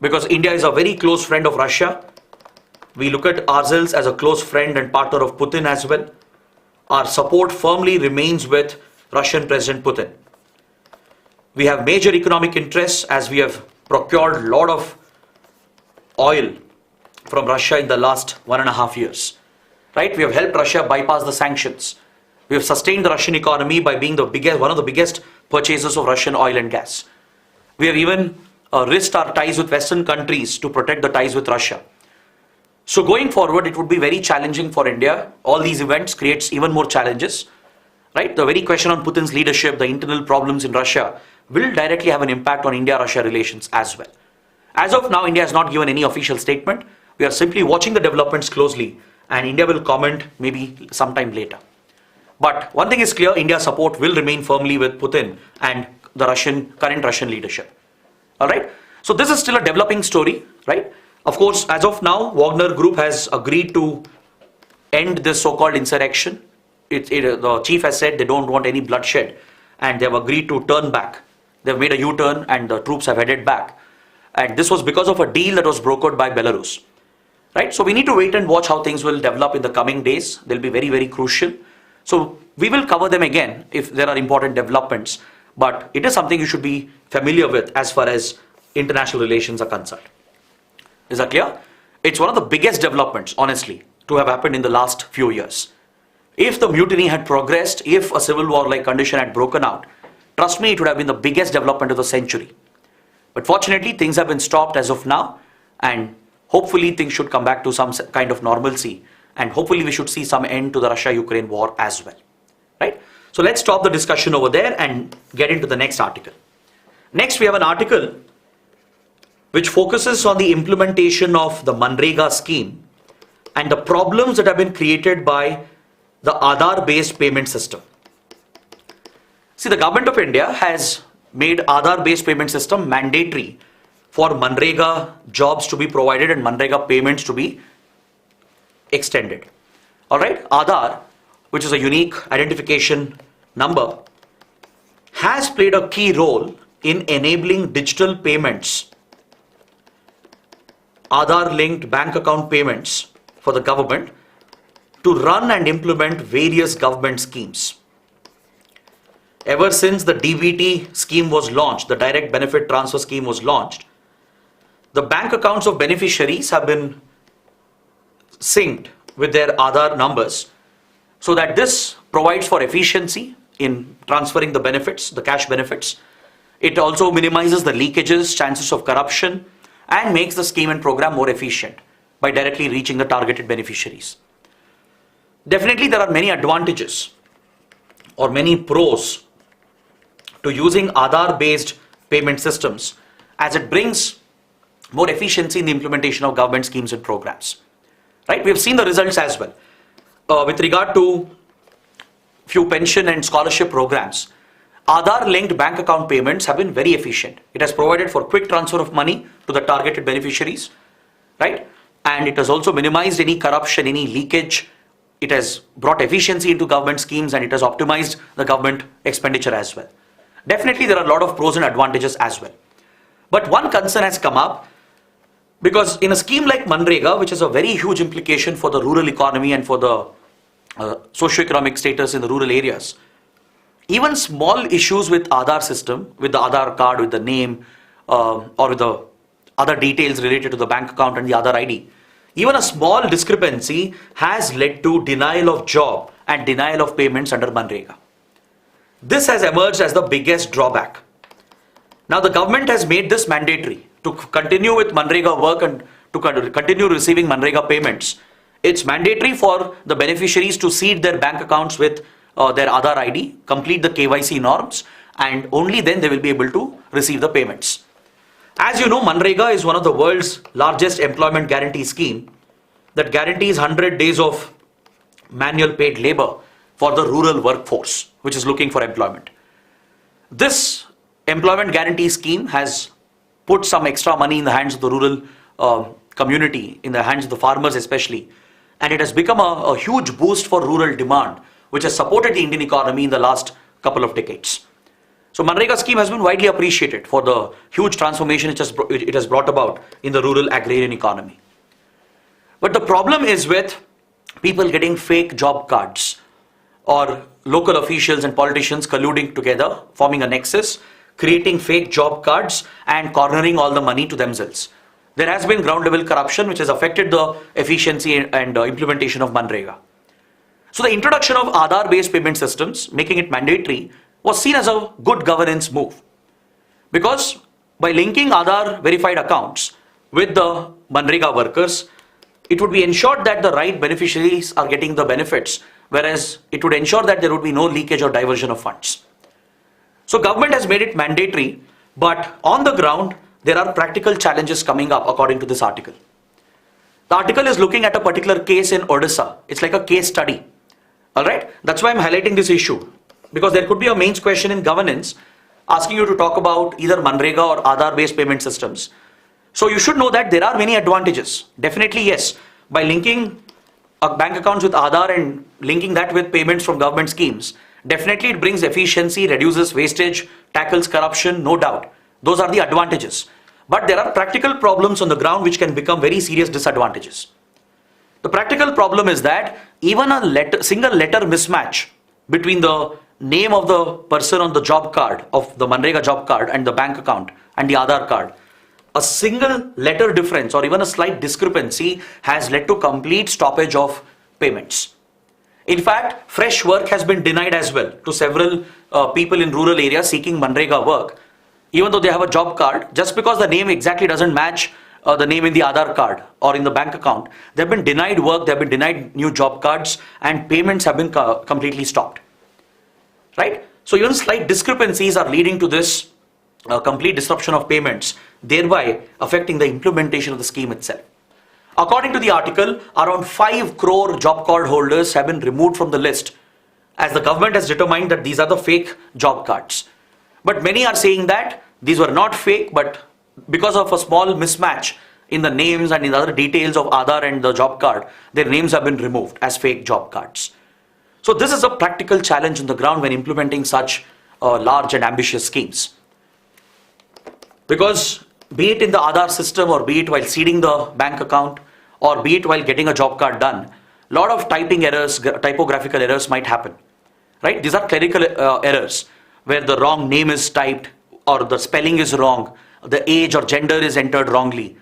Speaker 1: because India is a very close friend of Russia. We look at ourselves as a close friend and partner of Putin as well. Our support firmly remains with Russian President Putin. We have major economic interests as we have procured a lot of oil from Russia in the last 1.5 years. Right? We have helped Russia bypass the sanctions. We have sustained the Russian economy by being one of the biggest purchasers of Russian oil and gas. We have even risked our ties with Western countries to protect the ties with Russia. So going forward, it would be very challenging for India. All these events creates even more challenges, right? The very question on Putin's leadership, the internal problems in Russia will directly have an impact on India-Russia relations as well. As of now, India has not given any official statement. We are simply watching the developments closely, and India will comment maybe sometime later. But one thing is clear, India's support will remain firmly with Putin and the current Russian leadership. All right. So this is still a developing story, right? Of course, as of now, Wagner Group has agreed to end this so-called insurrection. The chief has said they don't want any bloodshed. and they have agreed to turn back. They've made a U-turn and the troops have headed back. And this was because of a deal that was brokered by Belarus. Right? So we need to wait and watch how things will develop in the coming days. They'll be very, very crucial. So we will cover them again if there are important developments. But it is something you should be familiar with as far as international relations are concerned. Is that clear? It's one of the biggest developments, honestly, to have happened in the last few years. If the mutiny had progressed, if a civil war-like condition had broken out, trust me, it would have been the biggest development of the century. But fortunately, things have been stopped as of now, and hopefully things should come back to some kind of normalcy, and hopefully we should see some end to the Russia-Ukraine war as well. Right? So let's stop the discussion over there and get into the next article. Next, we have an article which focuses on the implementation of the MGNREGA scheme and the problems that have been created by the Aadhaar-based payment system. See, the government of India has made Aadhaar-based payment system mandatory for MGNREGA jobs to be provided and MGNREGA payments to be extended. Alright, Aadhaar, which is a unique identification number, has played a key role in enabling digital payments, Aadhaar-linked bank account payments for the government to run and implement various government schemes. Ever since the DBT scheme was launched, the direct benefit transfer scheme was launched, the bank accounts of beneficiaries have been synced with their Aadhaar numbers so that this provides for efficiency in transferring the benefits, the cash benefits. It also minimizes the leakages, chances of corruption, and makes the scheme and program more efficient by directly reaching the targeted beneficiaries. Definitely there are many advantages or many pros to using Aadhaar-based payment systems as it brings more efficiency in the implementation of government schemes and programs. Right? We have seen the results as well. With regard to few pension and scholarship programs, Aadhaar-linked bank account payments have been very efficient. It has provided for quick transfer of money to the targeted beneficiaries, right? And it has also minimized any corruption, any leakage. It has brought efficiency into government schemes and it has optimized the government expenditure as well. Definitely there are a lot of pros and advantages as well. But one concern has come up because in a scheme like MGNREGA, which has a very huge implication for the rural economy and for the socio-economic status in the rural areas, even small issues with Aadhaar system, with the Aadhaar card, with the name, or with the other details related to the bank account and the Aadhaar ID, even a small discrepancy has led to denial of job and denial of payments under MGNREGA. This has emerged as the biggest drawback. Now the government has made this mandatory to continue with MGNREGA work and to continue receiving MGNREGA payments. It's mandatory for the beneficiaries to seed their bank accounts with their Aadhaar ID, complete the KYC norms, and only then they will be able to receive the payments. As you know, MGNREGA is one of the world's largest employment guarantee scheme that guarantees 100 days of manual paid labor for the rural workforce, which is looking for employment. This employment guarantee scheme has put some extra money in the hands of the rural community, in the hands of the farmers especially, and it has become a huge boost for rural demand, which has supported the Indian economy in the last couple of decades. So MGNREGA scheme has been widely appreciated for the huge transformation it has brought about in the rural agrarian economy. But the problem is with people getting fake job cards or local officials and politicians colluding together, forming a nexus, creating fake job cards and cornering all the money to themselves. There has been ground level corruption which has affected the efficiency and implementation of MGNREGA. So the introduction of Aadhaar-based payment systems, making it mandatory, was seen as a good governance move. Because by linking Aadhaar verified accounts with the MGNREGA workers, it would be ensured that the right beneficiaries are getting the benefits, whereas it would ensure that there would be no leakage or diversion of funds. So government has made it mandatory, but on the ground, there are practical challenges coming up according to this article. The article is looking at a particular case in Odisha. It's like a case study. Alright, that's why I'm highlighting this issue, because there could be a mains question in governance asking you to talk about either MGNREGA or Aadhaar based payment systems. So you should know that there are many advantages. Definitely yes, by linking bank accounts with Aadhaar and linking that with payments from government schemes, Definitely it brings efficiency, reduces wastage, tackles corruption, no doubt. Those are the advantages. But there are practical problems on the ground which can become very serious disadvantages. The practical problem is that even a single letter mismatch between the name of the person on the job card, of the MGNREGA job card, and the bank account and the Aadhaar card, a single letter difference or even a slight discrepancy has led to complete stoppage of payments. In fact, fresh work has been denied as well to several people in rural areas seeking MGNREGA work, even though they have a job card, just because the name exactly doesn't match the name in the Aadhaar card or in the bank account. They've been denied work, they've been denied new job cards, and payments have been completely stopped. Right? So even slight discrepancies are leading to this complete disruption of payments, thereby affecting the implementation of the scheme itself. According to the article, around 5 crore job card holders have been removed from the list, as the government has determined that these are the fake job cards. But many are saying that these were not fake, but because of a small mismatch in the names and in the other details of Aadhaar and the job card, their names have been removed as fake job cards. So this is a practical challenge on the ground when implementing such large and ambitious schemes. Because be it in the Aadhaar system, or be it while seeding the bank account, or be it while getting a job card done, a lot of typing errors, typographical errors might happen. Right? These are clerical errors where the wrong name is typed or the spelling is wrong, the age or gender is entered wrongly.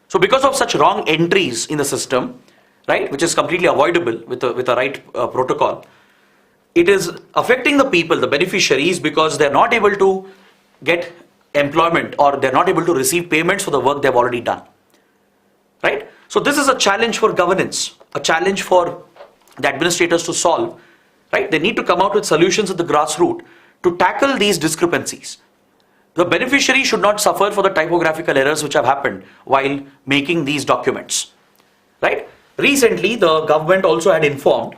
Speaker 1: So because of such wrong entries in the system, right, which is completely avoidable with a right protocol, it is affecting the people, the beneficiaries, because they're not able to get employment or they're not able to receive payments for the work they've already done. Right? So this is a challenge for governance, a challenge for the administrators to solve. Right? They need to come out with solutions at the grassroots to tackle these discrepancies. The beneficiary should not suffer for the typographical errors which have happened while making these documents. Right? Recently, the government also had informed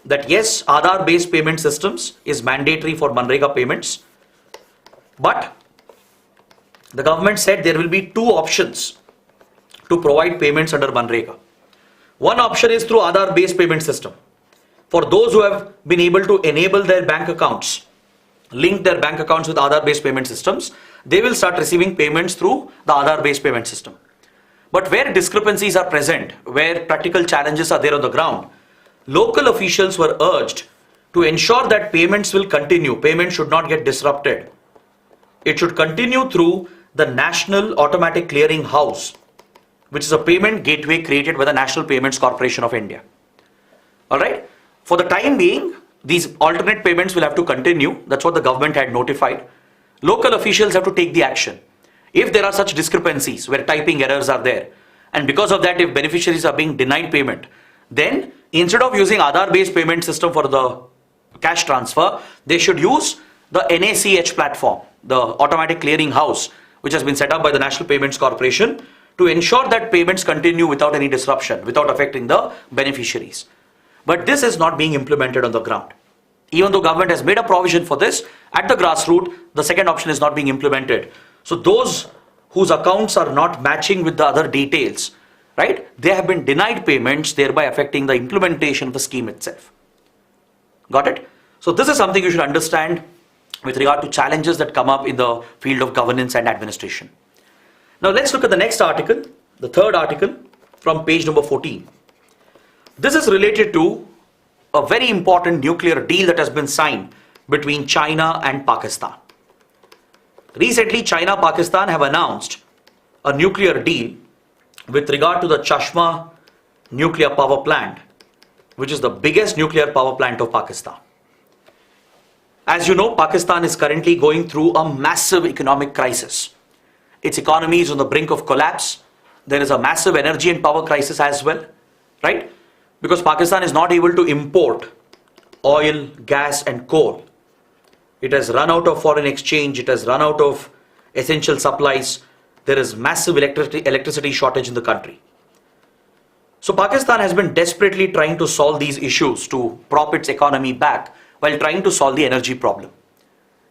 Speaker 1: that yes, Aadhaar based payment systems is mandatory for MGNREGA payments, but the government said there will be 2 options to provide payments under MGNREGA. One option is through Aadhaar based payment system. For those who have been able to enable their bank accounts, link their bank accounts with Aadhaar based payment systems, they will start receiving payments through the Aadhaar based payment system. But where discrepancies are present, where practical challenges are there on the ground, local officials were urged to ensure that payments will continue. Payments should not get disrupted. It should continue through the National Automatic Clearing House, which is a payment gateway created by the National Payments Corporation of India. Alright? For the time being, these alternate payments will have to continue. That's what the government had notified. Local officials have to take the action. If there are such discrepancies where typing errors are there, and because of that if beneficiaries are being denied payment, then instead of using Aadhaar based payment system for the cash transfer, they should use the NACH platform, the automatic clearing house, which has been set up by the National Payments Corporation to ensure that payments continue without any disruption, without affecting the beneficiaries. But this is not being implemented on the ground. Even though government has made a provision for this, at the grassroots, the second option is not being implemented. So those whose accounts are not matching with the other details, right, they have been denied payments, thereby affecting the implementation of the scheme itself. Got it? So this is something you should understand with regard to challenges that come up in the field of governance and administration. Now let's look at the next article, the third article from page number 14. This is related to a very important nuclear deal that has been signed between China and Pakistan. Recently, China, Pakistan have announced a nuclear deal with regard to the Chashma nuclear power plant, which is the biggest nuclear power plant of Pakistan. As you know, Pakistan is currently going through a massive economic crisis. Its economy is on the brink of collapse. There is a massive energy and power crisis as well, right? Because Pakistan is not able to import oil, gas and coal. It has run out of foreign exchange. It has run out of essential supplies. There is massive electricity shortage in the country. So Pakistan has been desperately trying to solve these issues to prop its economy back while trying to solve the energy problem,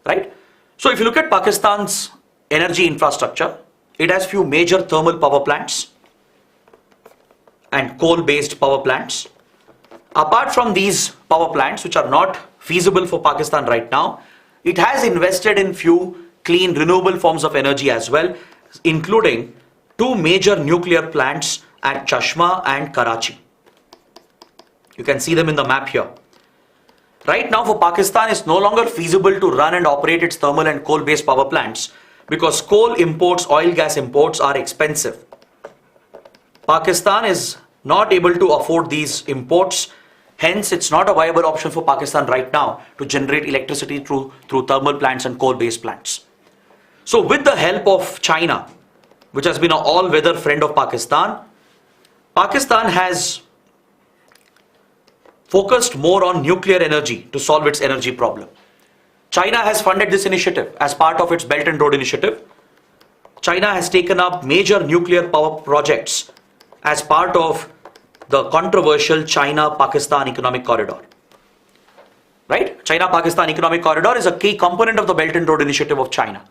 Speaker 1: right? So if you look at Pakistan's energy infrastructure, it has few major thermal power plants and coal-based power plants. Apart from these power plants, which are not feasible for Pakistan right now, it has invested in few clean renewable forms of energy as well, including two major nuclear plants at Chashma and Karachi. You can see them in the map here. Right now for Pakistan, it's no longer feasible to run and operate its thermal and coal-based power plants because coal imports, oil gas imports are expensive. Pakistan is not able to afford these imports. Hence, it's not a viable option for Pakistan right now to generate electricity through thermal plants and coal-based plants. So with the help of China, which has been an all-weather friend of Pakistan, Pakistan has focused more on nuclear energy to solve its energy problem. China has funded this initiative as part of its Belt and Road Initiative. China has taken up major nuclear power projects as part of the controversial China-Pakistan Economic Corridor. Right? China-Pakistan Economic Corridor is a key component of the Belt and Road Initiative of China.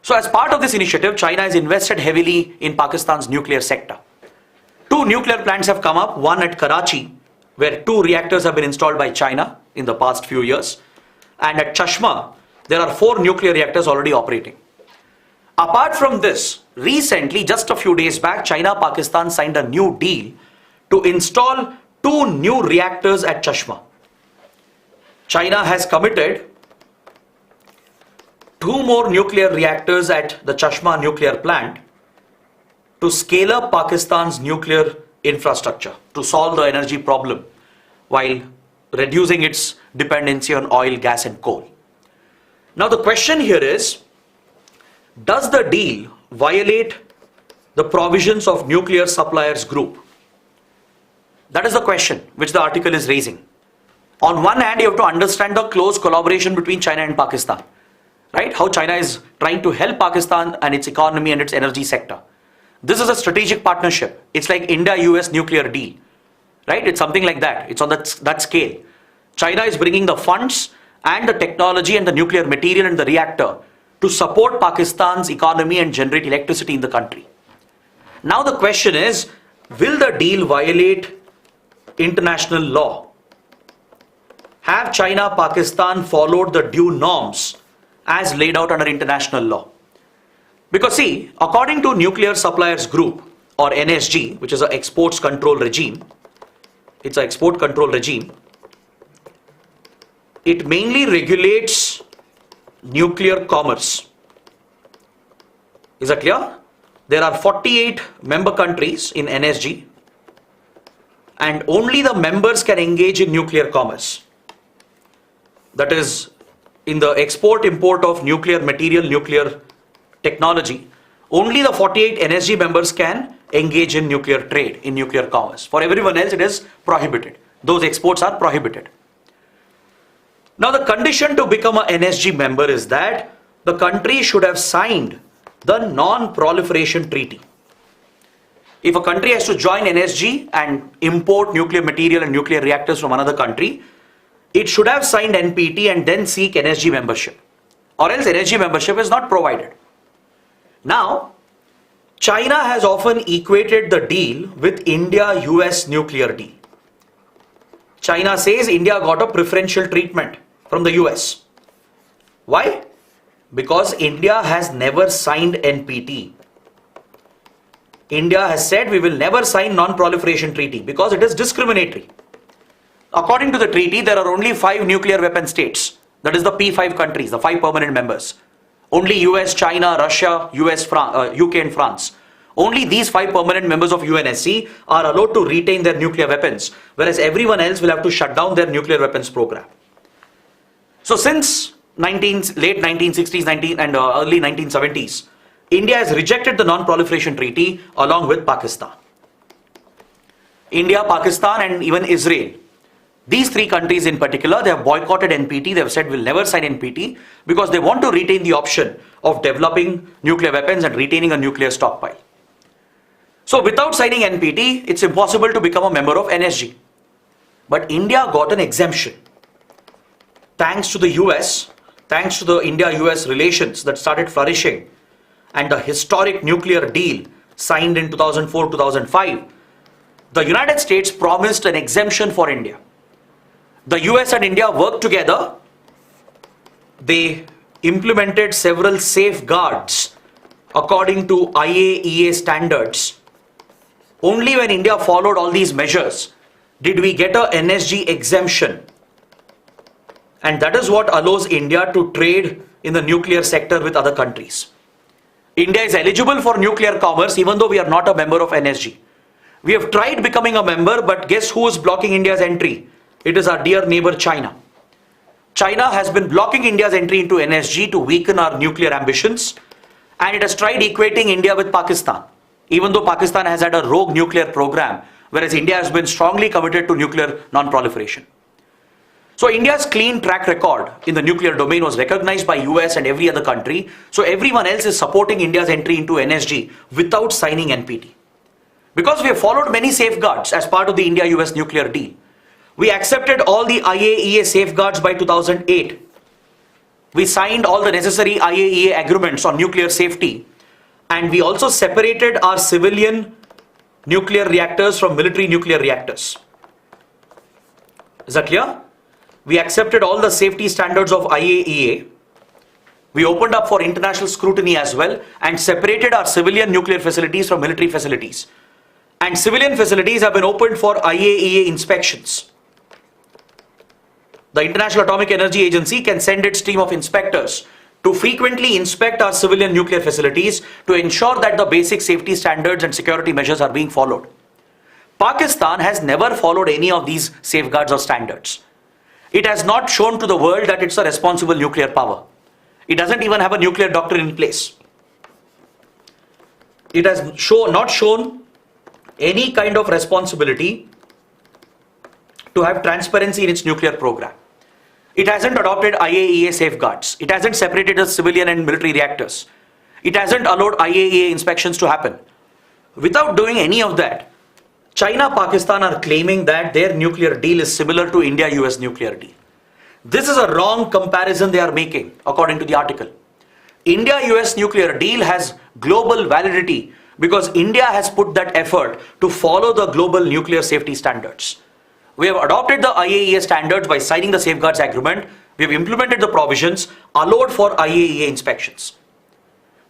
Speaker 1: So as part of this initiative, China has invested heavily in Pakistan's nuclear sector. Two nuclear plants have come up, one at Karachi, where two reactors have been installed by China in the past few years. And at Chashma, there are 4 nuclear reactors already operating. Apart from this, recently, just a few days back, China-Pakistan signed a new deal to install 2 new reactors at Chashma. China has committed 2 more nuclear reactors at the Chashma nuclear plant to scale up Pakistan's nuclear infrastructure to solve the energy problem while reducing its dependency on oil, gas and coal. Now the question here is, does the deal violate the provisions of Nuclear Suppliers Group? That is the question which the article is raising. On one hand, you have to understand the close collaboration between China and Pakistan, right? How China is trying to help Pakistan and its economy and its energy sector. This is a strategic partnership. It's like India-US nuclear deal, right? It's something like that. It's on that scale. China is bringing the funds and the technology and the nuclear material and the reactor to support Pakistan's economy and generate electricity in the country. Now the question is, will the deal violate international law? Have China, Pakistan followed the due norms as laid out under international law? Because see, according to Nuclear Suppliers Group or NSG, which is an exports control regime, it's an export control regime. It mainly regulates nuclear commerce. Is that clear? There are 48 member countries in NSG and only the members can engage in nuclear commerce. That is, in the export-import of nuclear material, nuclear technology, only the 48 NSG members can engage in nuclear trade, in nuclear commerce. For everyone else, it is prohibited. Those exports are prohibited. Now, the condition to become an NSG member is that the country should have signed the Non-Proliferation Treaty. If a country has to join NSG and import nuclear material and nuclear reactors from another country, it should have signed NPT and then seek NSG membership, or else NSG membership is not provided. Now, China has often equated the deal with India-US nuclear deal. China says India got a preferential treatment from the US. Why? Because India has never signed NPT. India has said we will never sign Non-Proliferation Treaty because it is discriminatory. According to the treaty, there are only 5 nuclear weapon states. That is the P5 countries, the 5 permanent members. Only US, China, Russia, UK and France. Only these 5 permanent members of UNSC are allowed to retain their nuclear weapons, whereas everyone else will have to shut down their nuclear weapons program. So since late 1960s and early 1970s, India has rejected the Non-Proliferation Treaty along with Pakistan. India, Pakistan and even Israel. These 3 countries in particular, they have boycotted NPT. They have said we'll never sign NPT because they want to retain the option of developing nuclear weapons and retaining a nuclear stockpile. So without signing NPT, it's impossible to become a member of NSG. But India got an exemption. Thanks to the US, thanks to the India-US relations that started flourishing and the historic nuclear deal signed in 2004-2005, the United States promised an exemption for India. The US and India worked together. They implemented several safeguards according to IAEA standards. Only when India followed all these measures did we get a NSG exemption. And that is what allows India to trade in the nuclear sector with other countries. India is eligible for nuclear commerce even though we are not a member of NSG. We have tried becoming a member, but guess who is blocking India's entry? It is our dear neighbor China. China has been blocking India's entry into NSG to weaken our nuclear ambitions, and it has tried equating India with Pakistan, even though Pakistan has had a rogue nuclear program, whereas India has been strongly committed to nuclear non-proliferation. So India's clean track record in the nuclear domain was recognized by US and every other country. So everyone else is supporting India's entry into NSG without signing NPT. Because we have followed many safeguards as part of the India-US nuclear deal. We accepted all the IAEA safeguards by 2008. We signed all the necessary IAEA agreements on nuclear safety. And we also separated our civilian nuclear reactors from military nuclear reactors. Is that clear? We accepted all the safety standards of IAEA. We opened up for international scrutiny as well and separated our civilian nuclear facilities from military facilities. And civilian facilities have been opened for IAEA inspections. The International Atomic Energy Agency can send its team of inspectors to frequently inspect our civilian nuclear facilities to ensure that the basic safety standards and security measures are being followed. Pakistan has never followed any of these safeguards or standards. It has not shown to the world that it's a responsible nuclear power. It doesn't even have a nuclear doctrine in place. It has not shown any kind of responsibility to have transparency in its nuclear program. It hasn't adopted IAEA safeguards. It hasn't separated the civilian and military reactors. It hasn't allowed IAEA inspections to happen. Without doing any of that, China, Pakistan are claiming that their nuclear deal is similar to India-US nuclear deal. This is a wrong comparison they are making, according to the article. India-US nuclear deal has global validity because India has put that effort to follow the global nuclear safety standards. We have adopted the IAEA standards by signing the safeguards agreement. We have implemented the provisions, allowed for IAEA inspections.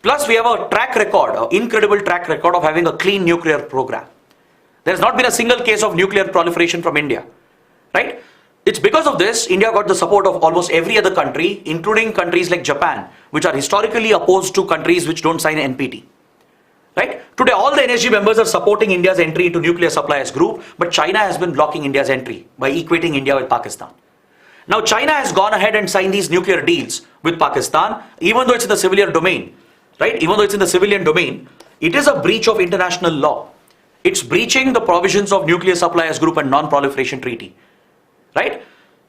Speaker 1: Plus, we have a track record, an incredible track record of having a clean nuclear program. There has not been a single case of nuclear proliferation from India, right? It's because of this, India got the support of almost every other country, including countries like Japan, which are historically opposed to countries which don't sign NPT. Right? Today, all the NSG members are supporting India's entry into nuclear suppliers group, but China has been blocking India's entry by equating India with Pakistan. Now, China has gone ahead and signed these nuclear deals with Pakistan, even though it's in the civilian domain, right? Even though it's in the civilian domain, it is a breach of international law. It's breaching the provisions of nuclear suppliers group and non-proliferation treaty, right?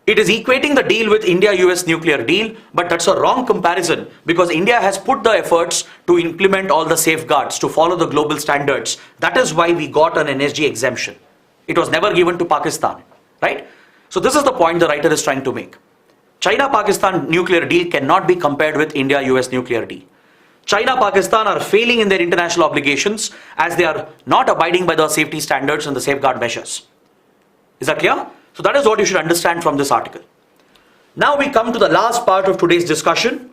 Speaker 1: It is equating the deal with India-US nuclear deal, but that's a wrong comparison because India has put the efforts to implement all the safeguards, to follow the global standards. That is why we got an NSG exemption. It was never given to Pakistan, right? So this is the point the writer is trying to make. China-Pakistan nuclear deal cannot be compared with India-US nuclear deal. China-Pakistan are failing in their international obligations as they are not abiding by the safety standards and the safeguard measures. Is that clear? So that is what you should understand from this article. Now we come to the last part of today's discussion.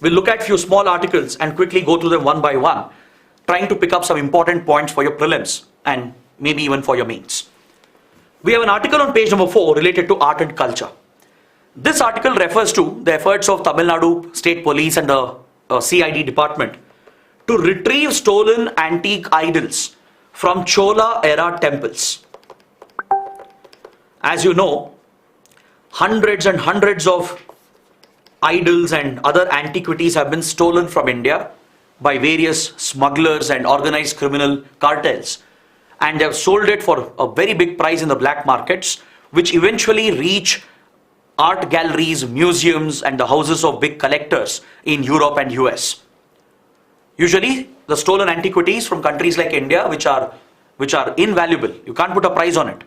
Speaker 1: We'll look at few small articles and quickly go through them one by one, trying to pick up some important points for your prelims and maybe even for your mains. We have an article on page number 4 related to art and culture. This article refers to the efforts of Tamil Nadu State Police and the CID department to retrieve stolen antique idols from Chola era temples. As you know, hundreds and hundreds of idols and other antiquities have been stolen from India by various smugglers and organized criminal cartels, and they have sold it for a very big price in the black markets, which eventually reach art galleries, museums and the houses of big collectors in Europe and US. Usually the stolen antiquities from countries like India, which are invaluable, you can't put a price on it.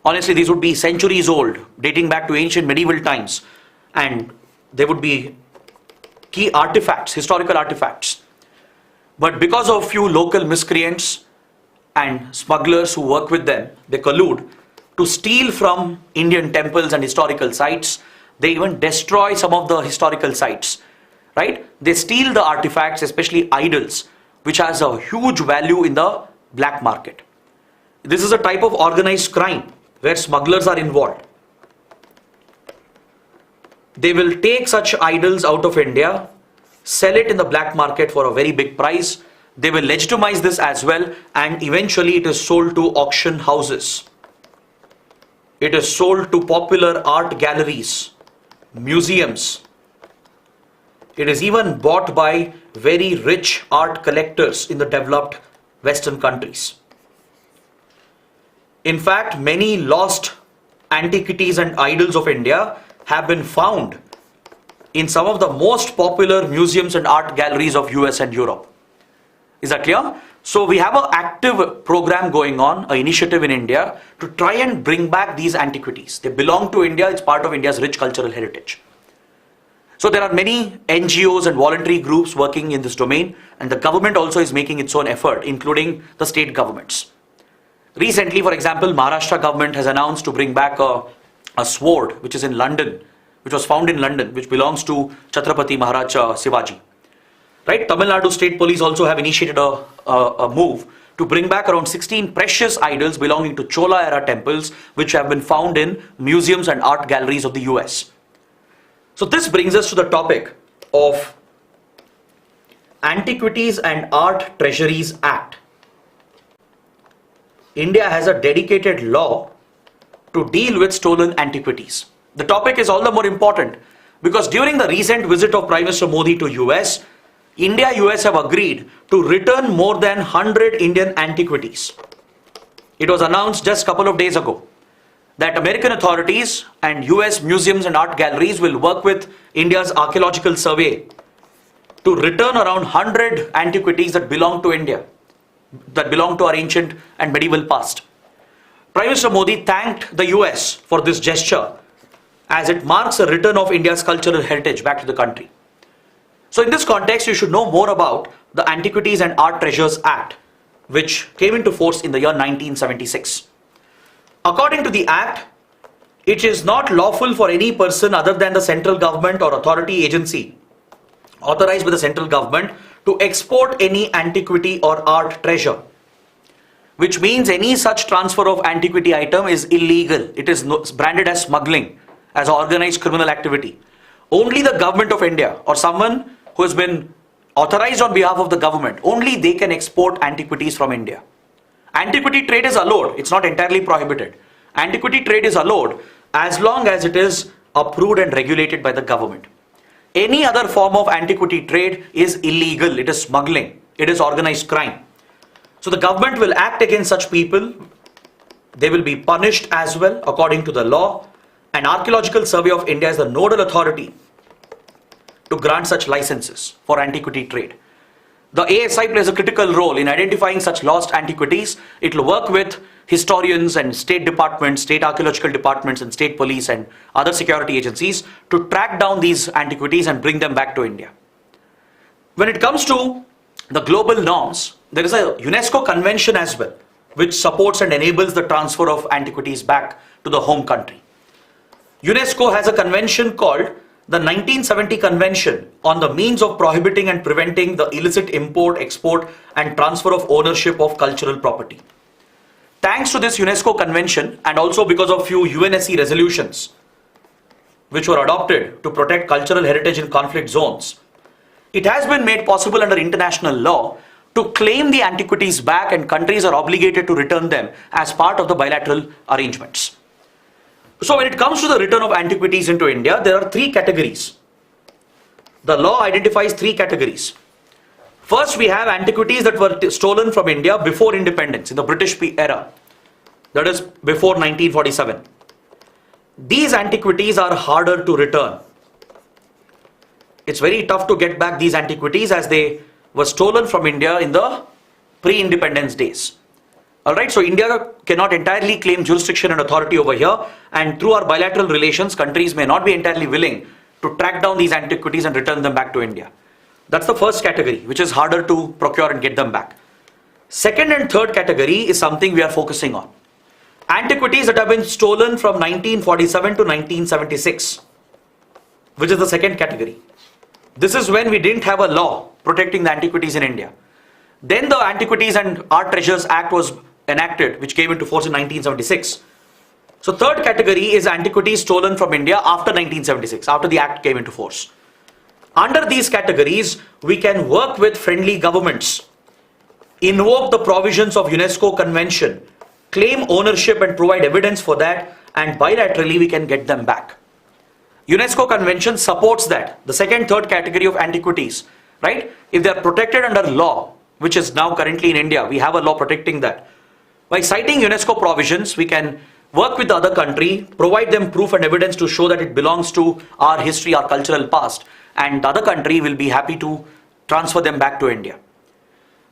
Speaker 1: Honestly, these would be centuries old, dating back to ancient medieval times, and they would be key artifacts, historical artifacts. But because of few local miscreants, and smugglers who work with them, they collude to steal from Indian temples and historical sites. They even destroy some of the historical sites, right? They steal the artifacts, especially idols, which has a huge value in the black market. This is a type of organized crime where smugglers are involved. They will take such idols out of India, sell it in the black market for a very big price. They will legitimize this as well, and eventually it is sold to auction houses. It is sold to popular art galleries, museums. It is even bought by very rich art collectors in the developed Western countries. In fact, many lost antiquities and idols of India have been found in some of the most popular museums and art galleries of US and Europe. Is that clear? So we have an active program going on, an initiative in India to try and bring back these antiquities. They belong to India, it's part of India's rich cultural heritage. So there are many NGOs and voluntary groups working in this domain, and the government also is making its own effort, including the state governments. Recently, for example, Maharashtra government has announced to bring back a sword which is in London, which was found in London, which belongs to Chhatrapati Maharaj Shivaji. Right? Tamil Nadu State Police also have initiated a move to bring back around 16 precious idols belonging to Chola era temples, which have been found in museums and art galleries of the US. So this brings us to the topic of Antiquities and Art Treasuries Act. India has a dedicated law to deal with stolen antiquities. The topic is all the more important because during the recent visit of Prime Minister Modi to US, India-US have agreed to return more than 100 Indian antiquities. It was announced just a couple of days ago that American authorities and US museums and art galleries will work with India's archaeological survey to return around 100 antiquities that belong to India, that belong to our ancient and medieval past. Prime Minister Modi thanked the US for this gesture as it marks a return of India's cultural heritage back to the country. So in this context, you should know more about the Antiquities and Art Treasures Act, which came into force in the year 1976. According to the Act, it is not lawful for any person other than the central government or authority agency authorized by the central government to export any antiquity or art treasure, which means any such transfer of antiquity item is illegal. It is branded as smuggling, as organized criminal activity. Only the government of India or someone who has been authorized on behalf of the government, only they can export antiquities from India. Antiquity trade is allowed, it's not entirely prohibited. Antiquity trade is allowed as long as it is approved and regulated by the government. Any other form of antiquity trade is illegal, it is smuggling, it is organized crime. So the government will act against such people, they will be punished as well according to the law. An Archaeological Survey of India is the nodal authority to grant such licenses for antiquity trade. The ASI plays a critical role in identifying such lost antiquities. It will work with historians and state departments, state archaeological departments and state police and other security agencies to track down these antiquities and bring them back to India. When it comes to the global norms, there is a UNESCO convention as well, which supports and enables the transfer of antiquities back to the home country. UNESCO has a convention called the 1970 Convention on the Means of Prohibiting and Preventing the Illicit Import, Export and Transfer of Ownership of Cultural Property. Thanks to this UNESCO Convention and also because of few UNSC resolutions which were adopted to protect cultural heritage in conflict zones, it has been made possible under international law to claim the antiquities back, and countries are obligated to return them as part of the bilateral arrangements. So when it comes to the return of antiquities into India, there are three categories. The law identifies three categories. First, we have antiquities that were stolen from India before independence, in the British era, that is before 1947. These antiquities are harder to return. It's very tough to get back these antiquities as they were stolen from India in the pre-independence days. Alright, so India cannot entirely claim jurisdiction and authority over here, and through our bilateral relations, countries may not be entirely willing to track down these antiquities and return them back to India. That's the first category, which is harder to procure and get them back. Second and third category is something we are focusing on. Antiquities that have been stolen from 1947 to 1976, which is the second category. This is when we didn't have a law protecting the antiquities in India. Then the Antiquities and Art Treasures Act was enacted, which came into force in 1976. So third category is antiquities stolen from India after 1976, after the act came into force. Under these categories, we can work with friendly governments, invoke the provisions of UNESCO Convention, claim ownership and provide evidence for that, and bilaterally we can get them back. UNESCO Convention supports that, the second, third category of antiquities, right? If they are protected under law, which is now currently in India, we have a law protecting that. By citing UNESCO provisions, we can work with the other country, provide them proof and evidence to show that it belongs to our history, our cultural past, and the other country will be happy to transfer them back to India.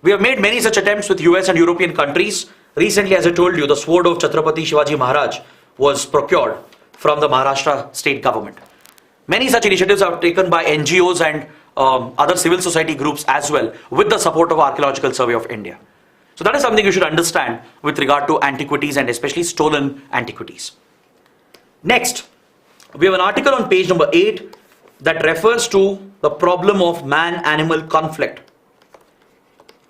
Speaker 1: We have made many such attempts with US and European countries. Recently, as I told you, the sword of Chhatrapati Shivaji Maharaj was procured from the Maharashtra state government. Many such initiatives are taken by NGOs and other civil society groups as well, with the support of Archaeological Survey of India. So that is something you should understand with regard to antiquities and especially stolen antiquities. Next, we have an article on page number 8 that refers to the problem of man-animal conflict,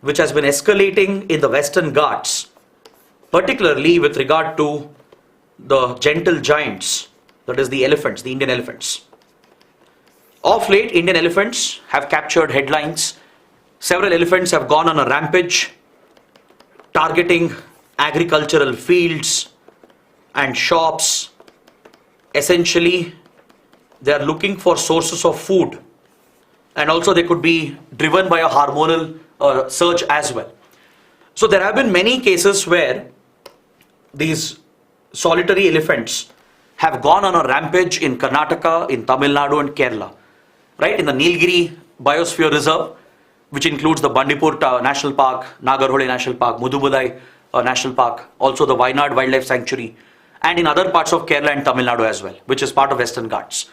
Speaker 1: which has been escalating in the Western Ghats, particularly with regard to the gentle giants, that is the elephants, the Indian elephants. Of late, Indian elephants have captured headlines. Several elephants have gone on a rampage, targeting agricultural fields and shops. Essentially, they are looking for sources of food, and also they could be driven by a hormonal surge as well. So there have been many cases where these solitary elephants have gone on a rampage in Karnataka, in Tamil Nadu and Kerala, right? In the Nilgiri Biosphere Reserve, which includes the Bandipur National Park, Nagarhole National Park, Mudumalai National Park, also the Wayanad Wildlife Sanctuary, and in other parts of Kerala and Tamil Nadu as well, which is part of Western Ghats.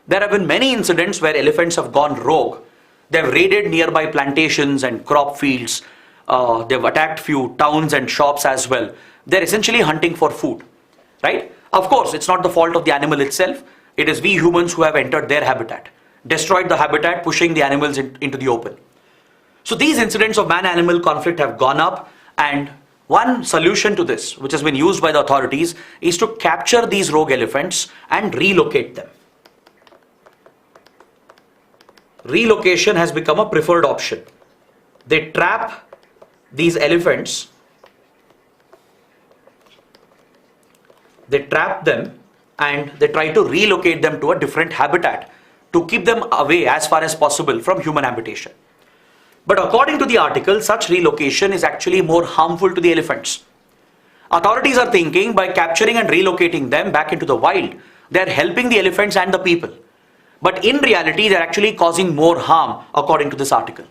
Speaker 1: There have been many incidents where elephants have gone rogue. They have raided nearby plantations and crop fields. They have attacked few towns and shops as well. They're essentially hunting for food, right? Of course, it's not the fault of the animal itself. It is we humans who have entered their habitat, destroyed the habitat, pushing the animals into the open. So these incidents of man-animal conflict have gone up, and one solution to this, which has been used by the authorities, is to capture these rogue elephants and relocate them. Relocation has become a preferred option. They trap these elephants, they trap them, and they try to relocate them to a different habitat to keep them away as far as possible from human habitation. But according to the article, such relocation is actually more harmful to the elephants. Authorities are thinking by capturing and relocating them back into the wild, they are helping the elephants and the people. But in reality, they are actually causing more harm, according to this article.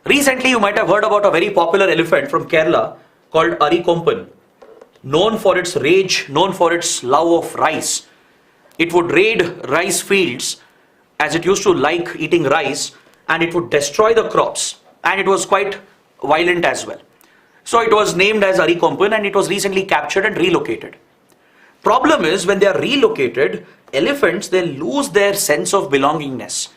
Speaker 1: Recently, you might have heard about a very popular elephant from Kerala called Arikompan, known for its rage, known for its love of rice. It would raid rice fields, as it used to like eating rice, and it would destroy the crops, and it was quite violent as well. So it was named as Arikompan, and it was recently captured and relocated. Problem is, when they are relocated, elephants, they lose their sense of belongingness.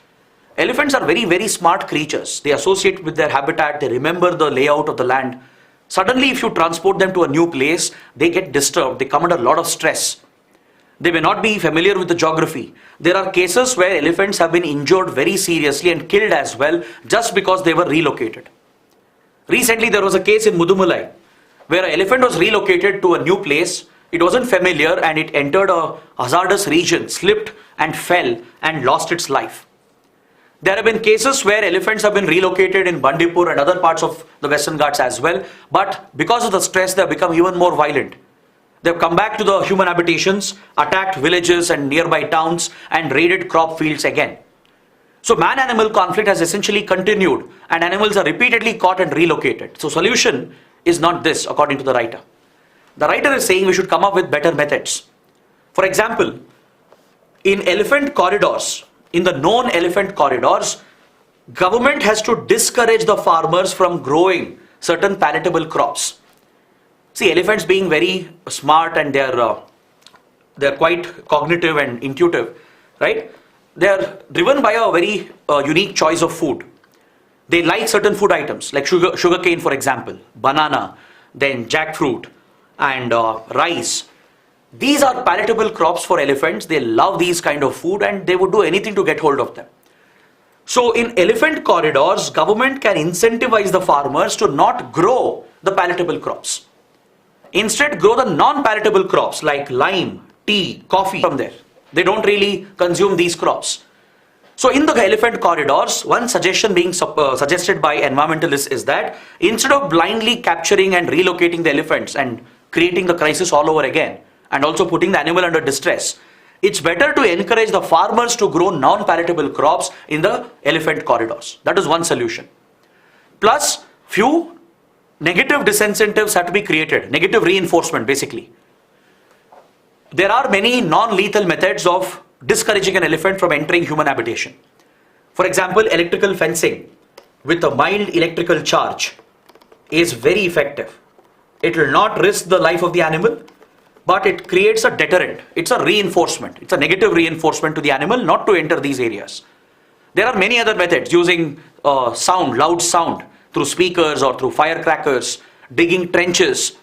Speaker 1: Elephants are very, very smart creatures. They associate with their habitat, they remember the layout of the land. Suddenly, if you transport them to a new place, they get disturbed, they come under a lot of stress. They may not be familiar with the geography. There are cases where elephants have been injured very seriously and killed as well, just because they were relocated. Recently, there was a case in Mudumalai where an elephant was relocated to a new place. It wasn't familiar and it entered a hazardous region, slipped and fell and lost its life. There have been cases where elephants have been relocated in Bandipur and other parts of the Western Ghats as well, but because of the stress, they have become even more violent. They have come back to the human habitations, attacked villages and nearby towns, and raided crop fields again. So man-animal conflict has essentially continued, and animals are repeatedly caught and relocated. So solution is not this, according to the writer. The writer is saying we should come up with better methods. For example, in elephant corridors, in the known elephant corridors, government has to discourage the farmers from growing certain palatable crops. See, elephants being very smart and they're quite cognitive and intuitive, right? They're driven by a very unique choice of food. They like certain food items like sugarcane, for example, banana, then jackfruit, and rice. These are palatable crops for elephants. They love these kind of food and they would do anything to get hold of them. So in elephant corridors, government can incentivize the farmers to not grow the palatable crops. Instead, grow the non-palatable crops like lime, tea, coffee from there. They don't really consume these crops. So in the elephant corridors, one suggestion being suggested by environmentalists is that instead of blindly capturing and relocating the elephants and creating the crisis all over again, and also putting the animal under distress, it's better to encourage the farmers to grow non-palatable crops in the elephant corridors. That is one solution. Plus, few negative disincentives have to be created, negative reinforcement basically. There are many non-lethal methods of discouraging an elephant from entering human habitation. For example, electrical fencing with a mild electrical charge is very effective. It will not risk the life of the animal, but it creates a deterrent. It's a reinforcement. It's a negative reinforcement to the animal not to enter these areas. There are many other methods using sound, loud sound through speakers or through firecrackers, digging trenches,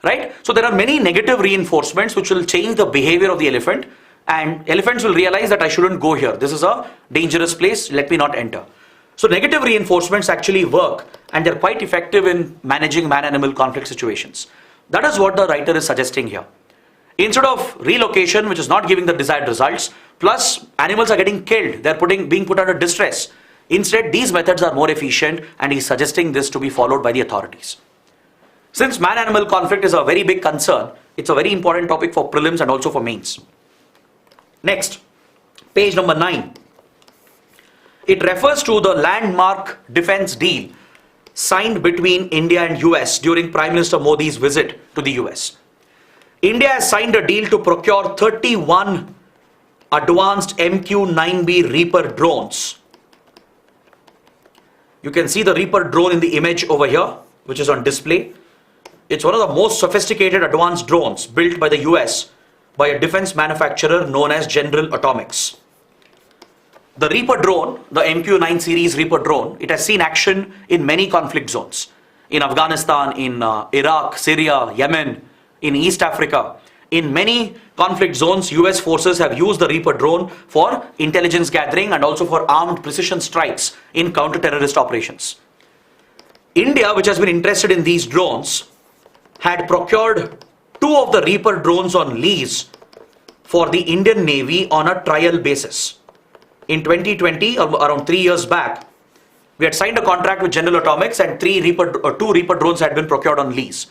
Speaker 1: right? So there are many negative reinforcements which will change the behavior of the elephant, and elephants will realize that I shouldn't go here. This is a dangerous place. Let me not enter. So negative reinforcements actually work and they're quite effective in managing man-animal conflict situations. That is what the writer is suggesting here. Instead of relocation, which is not giving the desired results, plus animals are getting killed, they're being put under distress. Instead, these methods are more efficient and he's suggesting this to be followed by the authorities. Since man-animal conflict is a very big concern, it's a very important topic for prelims and also for mains. Next, page number 9. It refers to the landmark defense deal signed between India and US during Prime Minister Modi's visit to the US. India has signed a deal to procure 31 advanced MQ-9B Reaper drones. You can see the Reaper drone in the image over here, which is on display. It's one of the most sophisticated advanced drones built by the US by a defense manufacturer known as General Atomics. The Reaper drone, the MQ-9 series Reaper drone, it has seen action in many conflict zones. In Afghanistan, in Iraq, Syria, Yemen, in East Africa. In many conflict zones, US forces have used the Reaper drone for intelligence gathering and also for armed precision strikes in counter-terrorist operations. India, which has been interested in these drones, had procured 2 of the Reaper drones on lease for the Indian Navy on a trial basis. In 2020, around 3 years back, we had signed a contract with General Atomics and 2 Reaper drones had been procured on lease.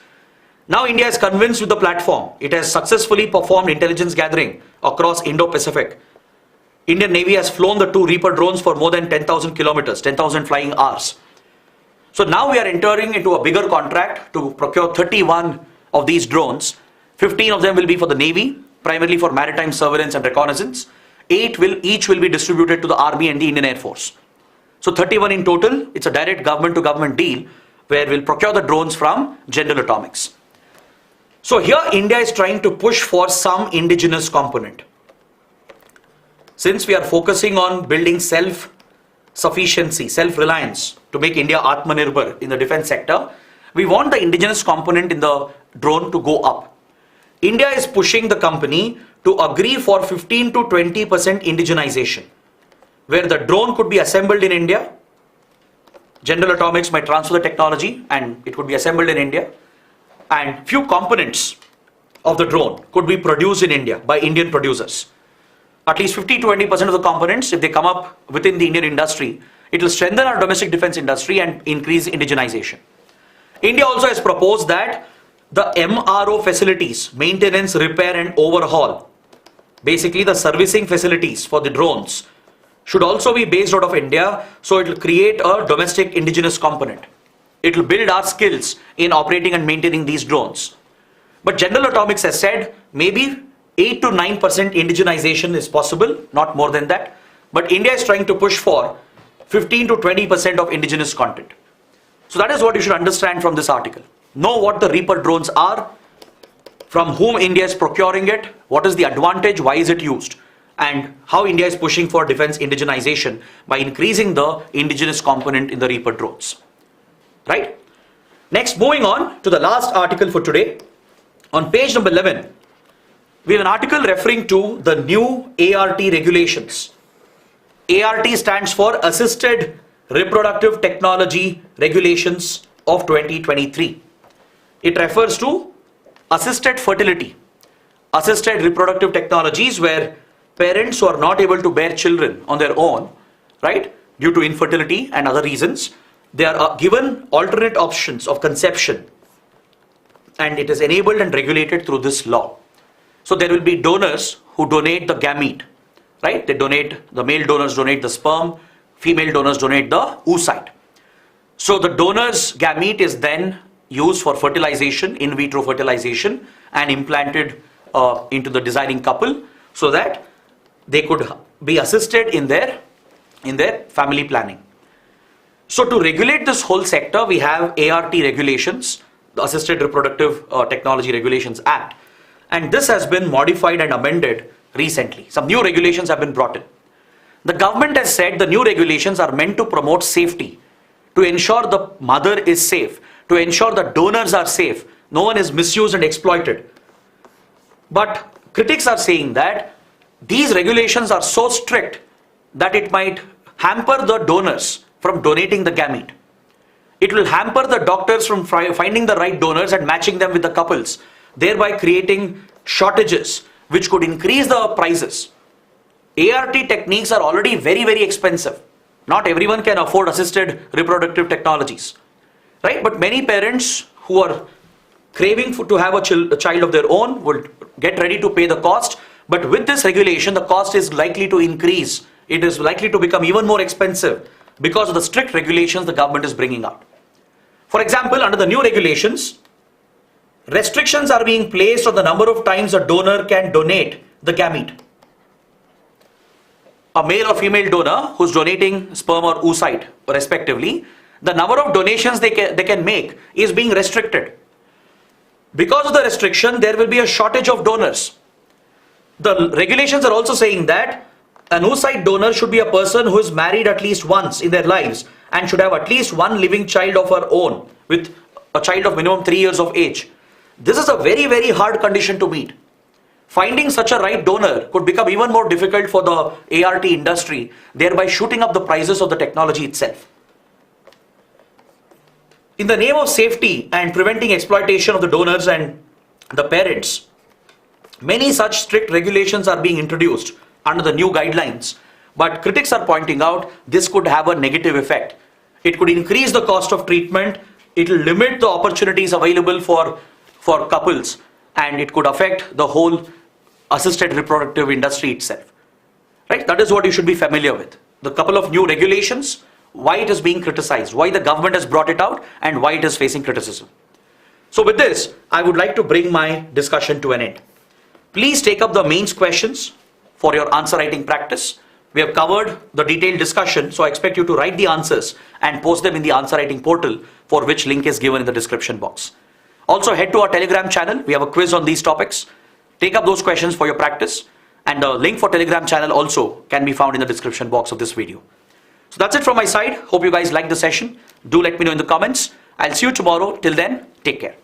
Speaker 1: Now India is convinced with the platform. It has successfully performed intelligence gathering across Indo-Pacific. Indian Navy has flown the 2 Reaper drones for more than 10,000 kilometers, 10,000 flying hours. So now we are entering into a bigger contract to procure 31 of these drones. 15 of them will be for the Navy, primarily for maritime surveillance and reconnaissance. Each will be distributed to the Army and the Indian Air Force. So 31 in total. It's a direct government-to-government deal where we'll procure the drones from General Atomics. So here India is trying to push for some indigenous component. Since we are focusing on building self-sufficiency, self-reliance to make India Atmanirbhar in the defense sector, we want the indigenous component in the drone to go up. India is pushing the company to agree for 15 to 20% indigenization, where the drone could be assembled in India. General Atomics might transfer the technology and it could be assembled in India. And few components of the drone could be produced in India by Indian producers. At least 50 to 20% of the components, if they come up within the Indian industry, it will strengthen our domestic defense industry and increase indigenization. India also has proposed that the MRO facilities, maintenance, repair and overhaul, basically the servicing facilities for the drones, should also be based out of India, so it will create a domestic indigenous component. It will build our skills in operating and maintaining these drones. But General Atomics has said maybe 8 to 9% indigenization is possible, not more than that. But India is trying to push for 15 to 20% of indigenous content. So that is what you should understand from this article. Know what the Reaper drones are, from whom India is procuring it, what is the advantage, why is it used, and how India is pushing for defense indigenization by increasing the indigenous component in the Reaper drones. Right? Next, moving on to the last article for today. On page number 11, we have an article referring to the new ART regulations. ART stands for Assisted Reproductive Technology Regulations of 2023. It refers to assisted fertility, assisted reproductive technologies where parents who are not able to bear children on their own, right, due to infertility and other reasons, they are given alternate options of conception, and it is enabled and regulated through this law. So there will be donors who donate the gamete, right? They donate, the male donors donate the sperm, female donors donate the oocyte. So the donor's gamete is then used for fertilization, in vitro fertilization, and implanted into the desiring couple so that they could be assisted in their family planning. So to regulate this whole sector, we have ART regulations, the Assisted Reproductive Technology Regulations Act, and this has been modified and amended recently. Some new regulations have been brought in. The government has said the new regulations are meant to promote safety, to ensure the mother is safe, to ensure the donors are safe, no one is misused and exploited. But critics are saying that these regulations are so strict that it might hamper the donors from donating the gamete. It will hamper the doctors from finding the right donors and matching them with the couples, thereby creating shortages which could increase the prices. ART techniques are already very, very expensive. Not everyone can afford assisted reproductive technologies, right? But many parents who are craving to have a child of their own will get ready to pay the cost. But with this regulation, the cost is likely to increase. It is likely to become even more expensive because of the strict regulations the government is bringing out. For example, under the new regulations, restrictions are being placed on the number of times a donor can donate the gamete. A male or female donor who's donating sperm or oocyte respectively, the number of donations they can make is being restricted. Because of the restriction, there will be a shortage of donors. The regulations are also saying that an oocyte donor should be a person who is married at least once in their lives and should have at least one living child of her own, with a child of minimum 3 years of age. This is a very, very hard condition to meet. Finding such a right donor could become even more difficult for the ART industry, thereby shooting up the prices of the technology itself. In the name of safety and preventing exploitation of the donors and the parents, many such strict regulations are being introduced under the new guidelines. But critics are pointing out this could have a negative effect. It could increase the cost of treatment, it will limit the opportunities available for couples, and it could affect the whole assisted reproductive industry itself. Right? That is what you should be familiar with. The couple of new regulations, why it is being criticized, why the government has brought it out, and why it is facing criticism. So with this, I would like to bring my discussion to an end. Please take up the mains questions for your answer writing practice. We have covered the detailed discussion, so I expect you to write the answers and post them in the answer writing portal, for which link is given in the description box. Also head to our Telegram channel. We have a quiz on these topics. Take up those questions for your practice, and the link for Telegram channel also can be found in the description box of this video. So that's it from my side. Hope you guys liked the session. Do let me know in the comments. I'll see you tomorrow. Till then, take care.